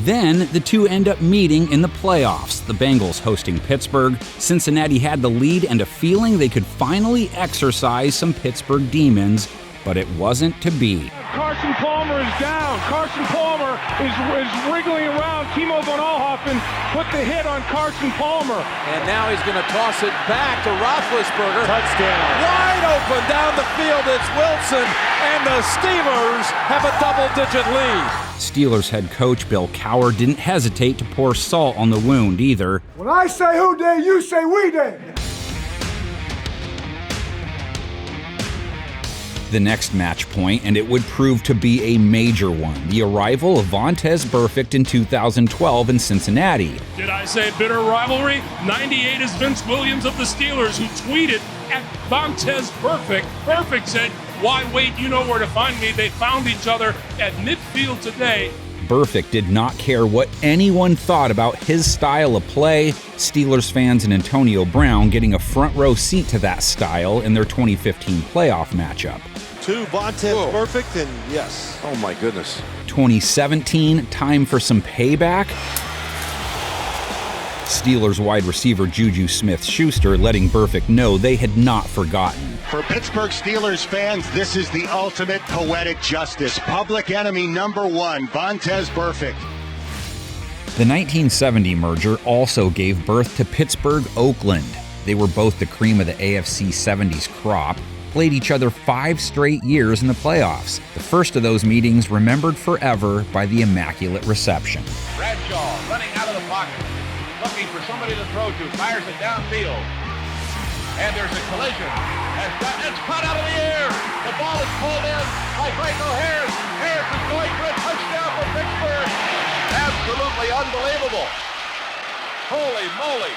Then the two end up meeting in the playoffs, the Bengals hosting Pittsburgh. Cincinnati had the lead and a feeling they could finally exorcise some Pittsburgh demons, but it wasn't to be. Carson Palmer is down. Carson Palmer is wriggling around. Timo von Oelhoffen put the hit on Carson Palmer. And now he's going to toss it back to Roethlisberger. Touchdown. Wide open down the field. It's Wilson, and the Steelers have a double-digit lead. Steelers head coach Bill Cowher didn't hesitate to pour salt on the wound either. When I say who did, you say we did. The next match point, and it would prove to be a major one, the arrival of Vontaze Burfict in 2012 in Cincinnati. Did I say bitter rivalry? 98 is Vince Williams of the Steelers, who tweeted at Vontaze Burfict. Burfict said, "Why wait? You know where to find me." They found each other at midfield today. Burfict did not care what anyone thought about his style of play. Steelers fans and Antonio Brown getting a front row seat to that style in their 2015 playoff matchup. To Vontaze Burfict, and yes. Oh my goodness. 2017, time for some payback. Steelers wide receiver Juju Smith-Schuster letting Burfict know they had not forgotten. For Pittsburgh Steelers fans, this is the ultimate poetic justice. Public enemy number one, Vontaze Burfict. The 1970 merger also gave birth to Pittsburgh-Oakland. They were both the cream of the AFC 70s crop, played each other 5 straight years in the playoffs. The first of those meetings remembered forever by the immaculate reception. Bradshaw running out of the pocket, looking for somebody to throw to, fires it downfield. And there's a collision. It's caught out of the air. The ball is pulled in by Franco Harris. Harris is going for a touchdown for Pittsburgh. Absolutely unbelievable. Holy moly.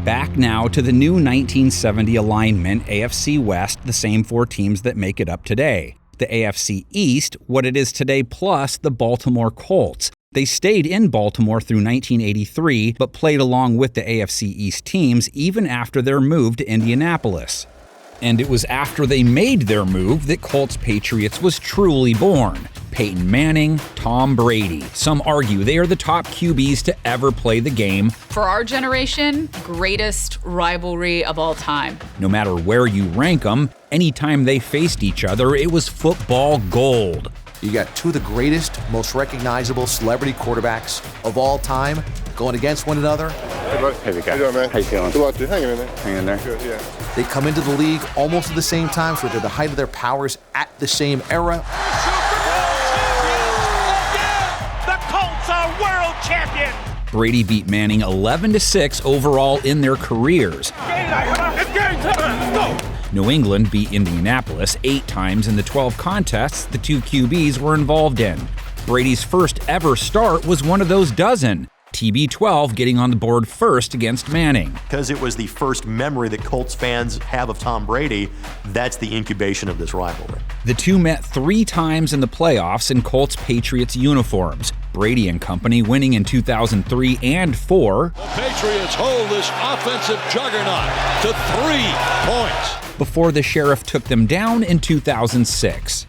Back now to the new 1970 alignment, AFC West, the same 4 teams that make it up today. The AFC East, what it is today, plus the Baltimore Colts. They stayed in Baltimore through 1983, but played along with the AFC East teams even after their move to Indianapolis. And it was after they made their move that Colts-Patriots was truly born. Peyton Manning, Tom Brady. Some argue they are the top QBs to ever play the game. For our generation, greatest rivalry of all time. No matter where you rank them, anytime they faced each other, it was football gold. You got 2 of the greatest, most recognizable celebrity quarterbacks of all time going against one another. Hey, bud. Hey, guy. How you doing, man? How you feeling? Good luck, dude. Hanging in there. Hanging in there. Good, yeah. They come into the league almost at the same time, so they're the height of their powers at the same era. The Colts are world champions! Brady beat Manning 11-6 overall in their careers. It's game time! Let's go! New England beat Indianapolis 8 times in the 12 contests the 2 QBs were involved in. Brady's first ever start was one of those dozen. TB12 getting on the board first against Manning. Because it was the first memory that Colts fans have of Tom Brady, that's the incubation of this rivalry. The two met 3 times in the playoffs in Colts-Patriots uniforms. Brady and company winning in 2003 and 4. The Patriots hold this offensive juggernaut to 3 points. Before the Sheriff took them down in 2006.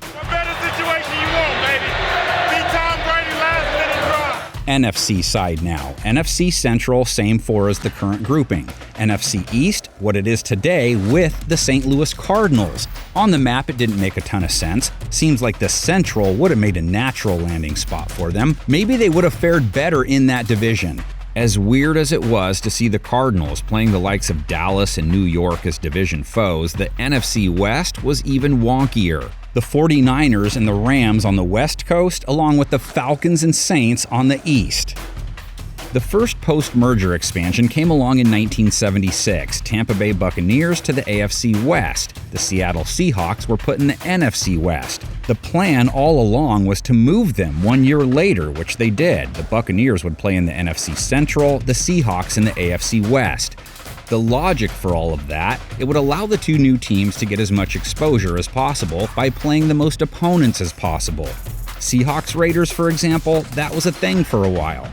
NFC side now. NFC Central, same 4 as the current grouping. NFC East, what it is today with the St. Louis Cardinals. On the map, it didn't make a ton of sense. Seems like the Central would have made a natural landing spot for them. Maybe they would have fared better in that division. As weird as it was to see the Cardinals playing the likes of Dallas and New York as division foes, the NFC West was even wonkier. The 49ers and the Rams on the West Coast, along with the Falcons and Saints on the East. The first post-merger expansion came along in 1976, Tampa Bay Buccaneers to the AFC West. The Seattle Seahawks were put in the NFC West. The plan all along was to move them 1 year later, which they did. The Buccaneers would play in the NFC Central, the Seahawks in the AFC West. The logic for all of that, it would allow the two new teams to get as much exposure as possible by playing the most opponents as possible. Seahawks Raiders, for example, that was a thing for a while.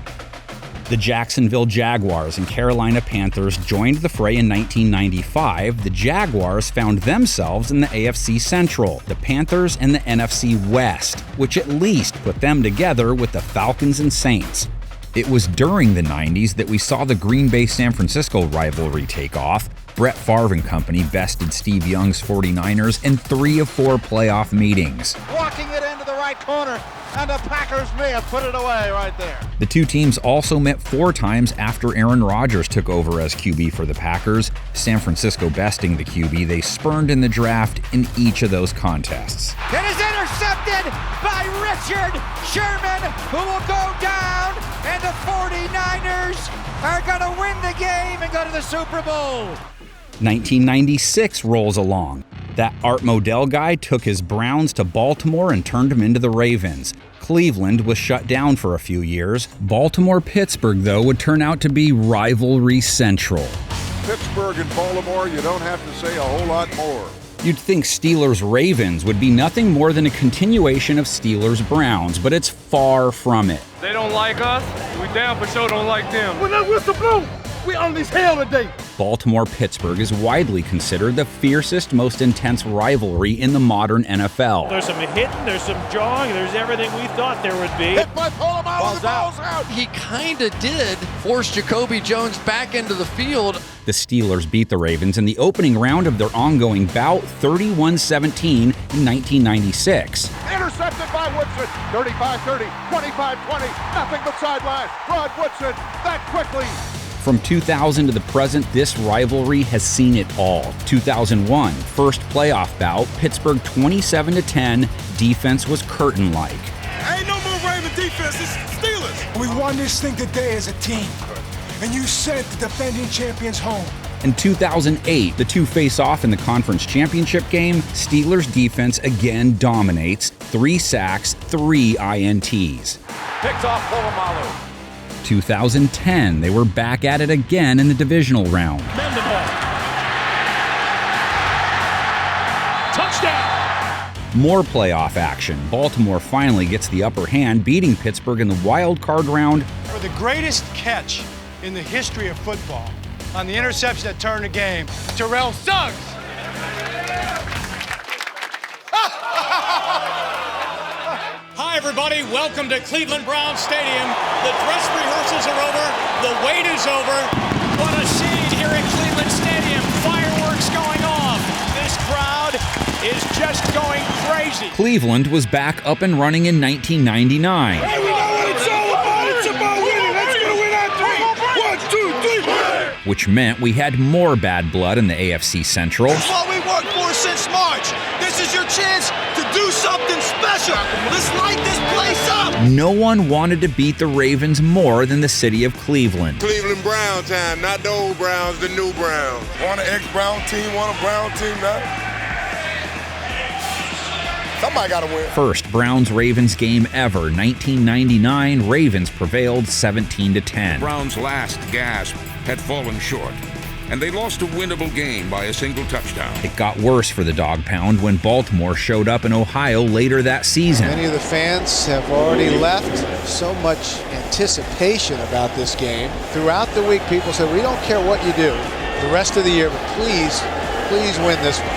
The Jacksonville Jaguars and Carolina Panthers joined the fray in 1995. The Jaguars found themselves in the AFC Central, the Panthers in the NFC West, which at least put them together with the Falcons and Saints. It was during the 90s that we saw the Green Bay-San Francisco rivalry take off. Brett Favre and company bested Steve Young's 49ers in 3 of 4 playoff meetings. Walking it into the right corner, and the Packers may have put it away right there. The two teams also met 4 times after Aaron Rodgers took over as QB for the Packers, San Francisco besting the QB they spurned in the draft in each of those contests. It is intercepted by Richard Sherman, who will go down, and the 49ers are going to win the game and go to the Super Bowl. 1996 rolls along. That Art Modell guy took his Browns to Baltimore and turned them into the Ravens. Cleveland was shut down for a few years. Baltimore-Pittsburgh, though, would turn out to be rivalry central. Pittsburgh and Baltimore, you don't have to say a whole lot more. You'd think Steelers-Ravens would be nothing more than a continuation of Steelers-Browns, but it's far from it. They don't like us, we damn for sure don't like them. When that whistle blew, we on this hell today. Baltimore-Pittsburgh is widely considered the fiercest, most intense rivalry in the modern NFL. There's some hitting, there's some jawing, there's everything we thought there would be. Hit by Polamalu, the ball's out. He kind of did force Jacoby Jones back into the field. The Steelers beat the Ravens in the opening round of their ongoing bout 31-17 in 1996. Intercepted by Woodson, 35-30, 25-20, nothing but sideline. Rod Woodson, that quickly. From 2000 to the present, this rivalry has seen it all. 2001, first playoff bout, Pittsburgh 27-10, defense was curtain-like. Ain't no more Raven defense, it's Steelers. We won this thing today as a team, and you sent the defending champions home. In 2008, the two face off in the conference championship game. Steelers defense again dominates, 3 sacks, 3 INTs. Picked off Polamalu. 2010, they were back at it again in the divisional round. Touchdown! More playoff action. Baltimore finally gets the upper hand, beating Pittsburgh in the wild card round. For the greatest catch in the history of football, on the interception that turned the game, Terrell Suggs. Hi, everybody. Welcome to Cleveland Browns Stadium. The dress rehearsals are over. The wait is over. What a scene here at Cleveland Stadium. Fireworks going off. This crowd is just going crazy. Cleveland was back up and running in 1999. Hey, we know what it's all about. It's about winning. Let's go win our 3. 1, 2, 3. Which meant we had more bad blood in the AFC Central. That's what we worked for since March. This is your chance to do something special. Let's light this place up. No one wanted to beat the Ravens more than the city of Cleveland. Cleveland Brown time, not the old Browns, the new Browns. Want an ex-Brown team, want a Brown team now? Somebody got to win. First Browns-Ravens game ever, 1999. Ravens prevailed 17-10. Browns' last gasp had fallen short, and they lost a winnable game by a single touchdown. It got worse for the Dog Pound when Baltimore showed up in Ohio later that season. Many of the fans have already left. So much anticipation about this game. Throughout the week, people said, we don't care what you do the rest of the year, but please win this one.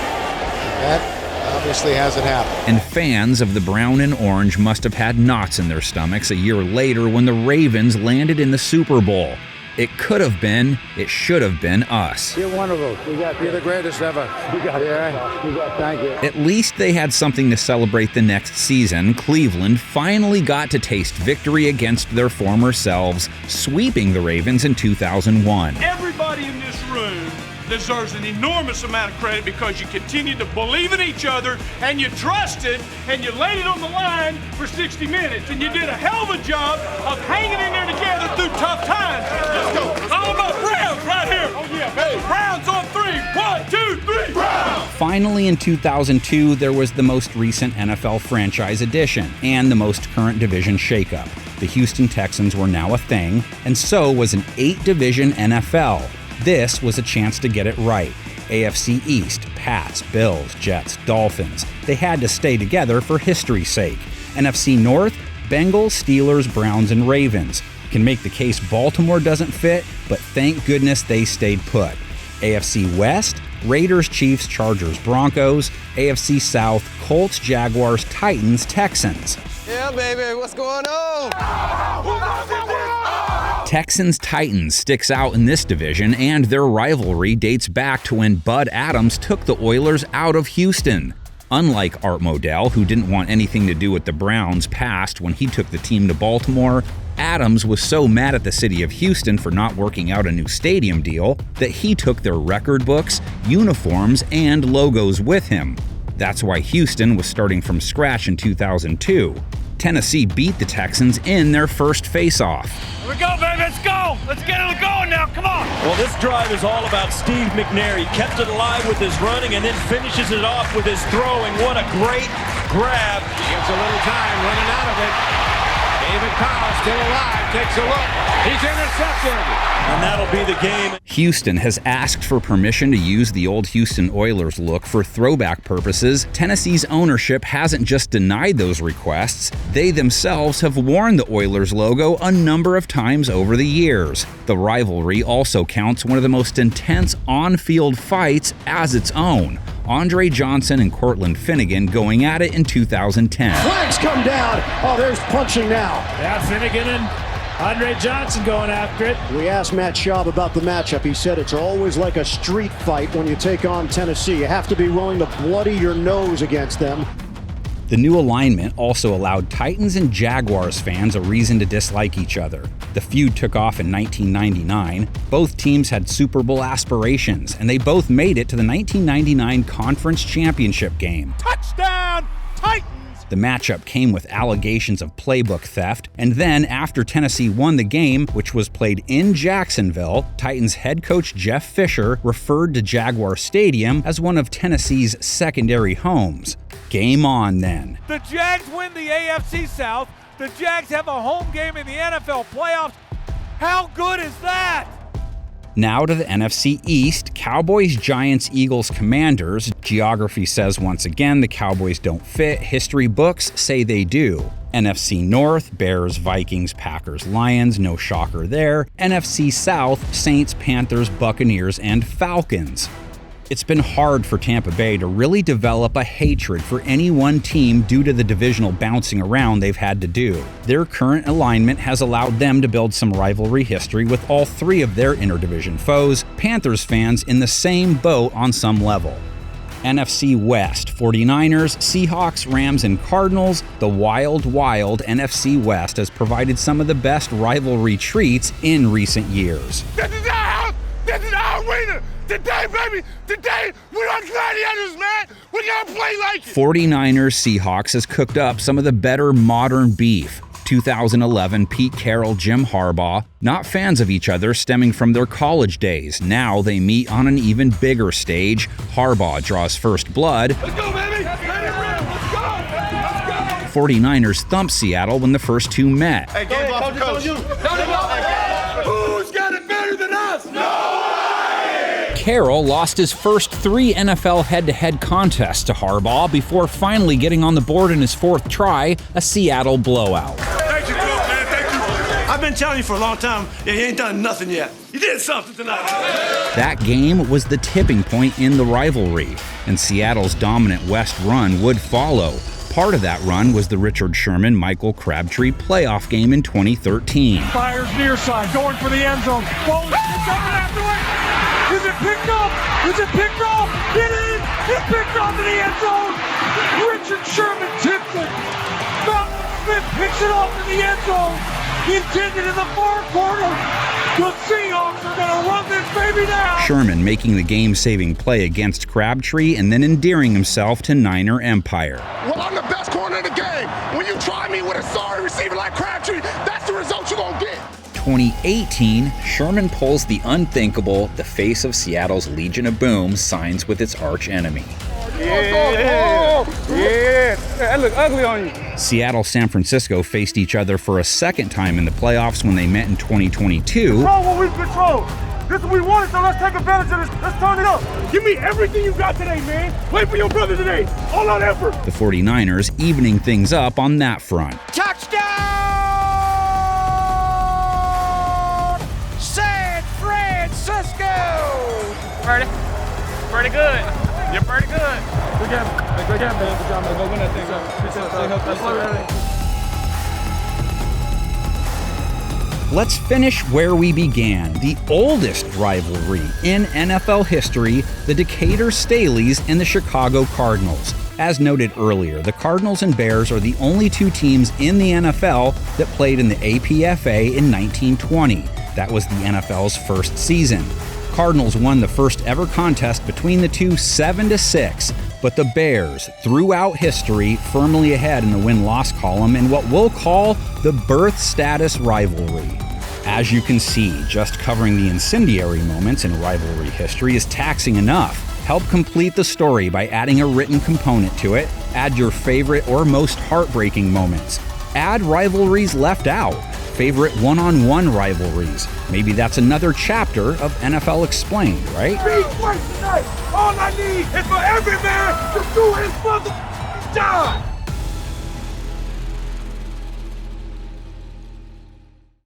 That obviously hasn't happened. And fans of the brown and orange must have had knots in their stomachs a year later when the Ravens landed in the Super Bowl. It could have been, it should have been us. You're one of us. You're the greatest ever. You got it. Thank you. At least they had something to celebrate the next season. Cleveland finally got to taste victory against their former selves, sweeping the Ravens in 2001. Everybody in this room deserves an enormous amount of credit because you continued to believe in each other and you trusted and you laid it on the line for 60 minutes and you did a hell of a job of hanging in there together through tough times. Let's go. All about Browns right here. Oh yeah, hey. Browns on 3. 1, 2, 3. Browns. Finally, in 2002, there was the most recent NFL franchise addition and the most current division shakeup. The Houston Texans were now a thing, and so was an 8-division NFL. This was a chance to get it right. AFC East, Pats, Bills, Jets, Dolphins. They had to stay together for history's sake. NFC North, Bengals, Steelers, Browns, and Ravens. Can make the case Baltimore doesn't fit, but thank goodness they stayed put. AFC West, Raiders, Chiefs, Chargers, Broncos. AFC South, Colts, Jaguars, Titans, Texans. Yeah, baby, what's going on? Texans-Titans sticks out in this division, and their rivalry dates back to when Bud Adams took the Oilers out of Houston. Unlike Art Modell, who didn't want anything to do with the Browns past when he took the team to Baltimore, Adams was so mad at the city of Houston for not working out a new stadium deal that he took their record books, uniforms, and logos with him. That's why Houston was starting from scratch in 2002. Tennessee beat the Texans in their first face-off. Here we go, baby, let's go! Let's get it going now, come on! Well, this drive is all about Steve McNair. He kept it alive with his running and then finishes it off with his throwing. What a great grab. He gets a little time running out of it. David Powell still alive, takes a look. He's intercepted. And that'll be the game. Houston has asked for permission to use the old Houston Oilers look for throwback purposes. Tennessee's ownership hasn't just denied those requests, they themselves have worn the Oilers logo a number of times over the years. The rivalry also counts one of the most intense on-field fights as its own. Andre Johnson and Cortland Finnegan going at it in 2010. Flags come down. Oh, there's punching now. Yeah, Finnegan and Andre Johnson going after it. We asked Matt Schaub about the matchup. He said it's always like a street fight when you take on Tennessee. You have to be willing to bloody your nose against them. The new alignment also allowed Titans and Jaguars fans a reason to dislike each other. The feud took off in 1999. Both teams had Super Bowl aspirations, and they both made it to the 1999 Conference Championship game. Touchdown, Titans! The matchup came with allegations of playbook theft, and then after Tennessee won the game, which was played in Jacksonville, Titans head coach Jeff Fisher referred to Jaguar Stadium as one of Tennessee's secondary homes. Game on then. The Jags win the AFC South. The Jags have a home game in the NFL playoffs. How good is that? Now to the NFC East, Cowboys-Giants, Eagles, Commanders. Geography says once again the Cowboys don't fit. History books say they do. NFC North, Bears, Vikings, Packers, Lions, no shocker there. NFC South, Saints, Panthers, Buccaneers, and Falcons. It's been hard for Tampa Bay to really develop a hatred for any one team due to the divisional bouncing around they've had to do. Their current alignment has allowed them to build some rivalry history with all three of their interdivision foes, Panthers fans in the same boat on some level. NFC West, 49ers, Seahawks, Rams, and Cardinals. The wild NFC West has provided some of the best rivalry treats in recent years. This is our house! This is our arena! Today, baby! Today, we're on gladiators, man! We gotta play like it! 49ers Seahawks has cooked up some of the better modern beef. 2011, Pete Carroll, Jim Harbaugh, not fans of each other stemming from their college days. Now they meet on an even bigger stage. Harbaugh draws first blood. Let's go, baby! Let's go! 49ers thump Seattle when the first two met. Hey, game off the coach. Who's got it better than us? No! Carroll lost his first 3 NFL head-to-head contests to Harbaugh before finally getting on the board in his 4th try, a Seattle blowout. Thank you, coach, man. Thank you. I've been telling you for a long time, you ain't done nothing yet. You did something tonight. That game was the tipping point in the rivalry, and Seattle's dominant West run would follow. Part of that run was the Richard Sherman-Michael Crabtree playoff game in 2013. Fires near side, going for the end zone. Ball is coming after it. Is it picked up? Is it picked up? It is! It's picked up in the end zone! Richard Sherman tips it! Malcolm Smith picks it off in the end zone! Intended in the far corner! The Seahawks are gonna run this baby down! Sherman making the game-saving play against Crabtree and then endearing himself to Niner Empire. Well, I'm the best corner in the game. When you try me with a sorry receiver like Crabtree, that's the result you're gonna get. 2018, Sherman pulls the unthinkable. The face of Seattle's Legion of Boom signs with its arch enemy. Yeah. That look ugly on you. Seattle-San Francisco faced each other for a second time in the playoffs when they met in 2022. Control what we control. This is what we wanted, so let's take advantage of this. Let's turn it up. Give me everything you got today, man. Play for your brother today. All out effort. The 49ers evening things up on that front. Touchdown! San Francisco! Pretty good. You're pretty good. Good game. Good game, man. Good job, man. Go win that thing. Let's finish where we began, the oldest rivalry in NFL history, the Decatur Staleys and the Chicago Cardinals. As noted earlier, the Cardinals and Bears are the only two teams in the NFL that played in the APFA in 1920. That was the NFL's first season. Cardinals won the first ever contest between the two 7-6, but the Bears, throughout history, firmly ahead in the win-loss column in what we'll call the birth status rivalry. As you can see, just covering the incendiary moments in rivalry history is taxing enough. Help complete the story by adding a written component to it. Add your favorite or most heartbreaking moments. Add rivalries left out. Favorite one-on-one rivalries. Maybe that's another chapter of NFL Explained, right? Tonight. All I need is for every man to do his mother job.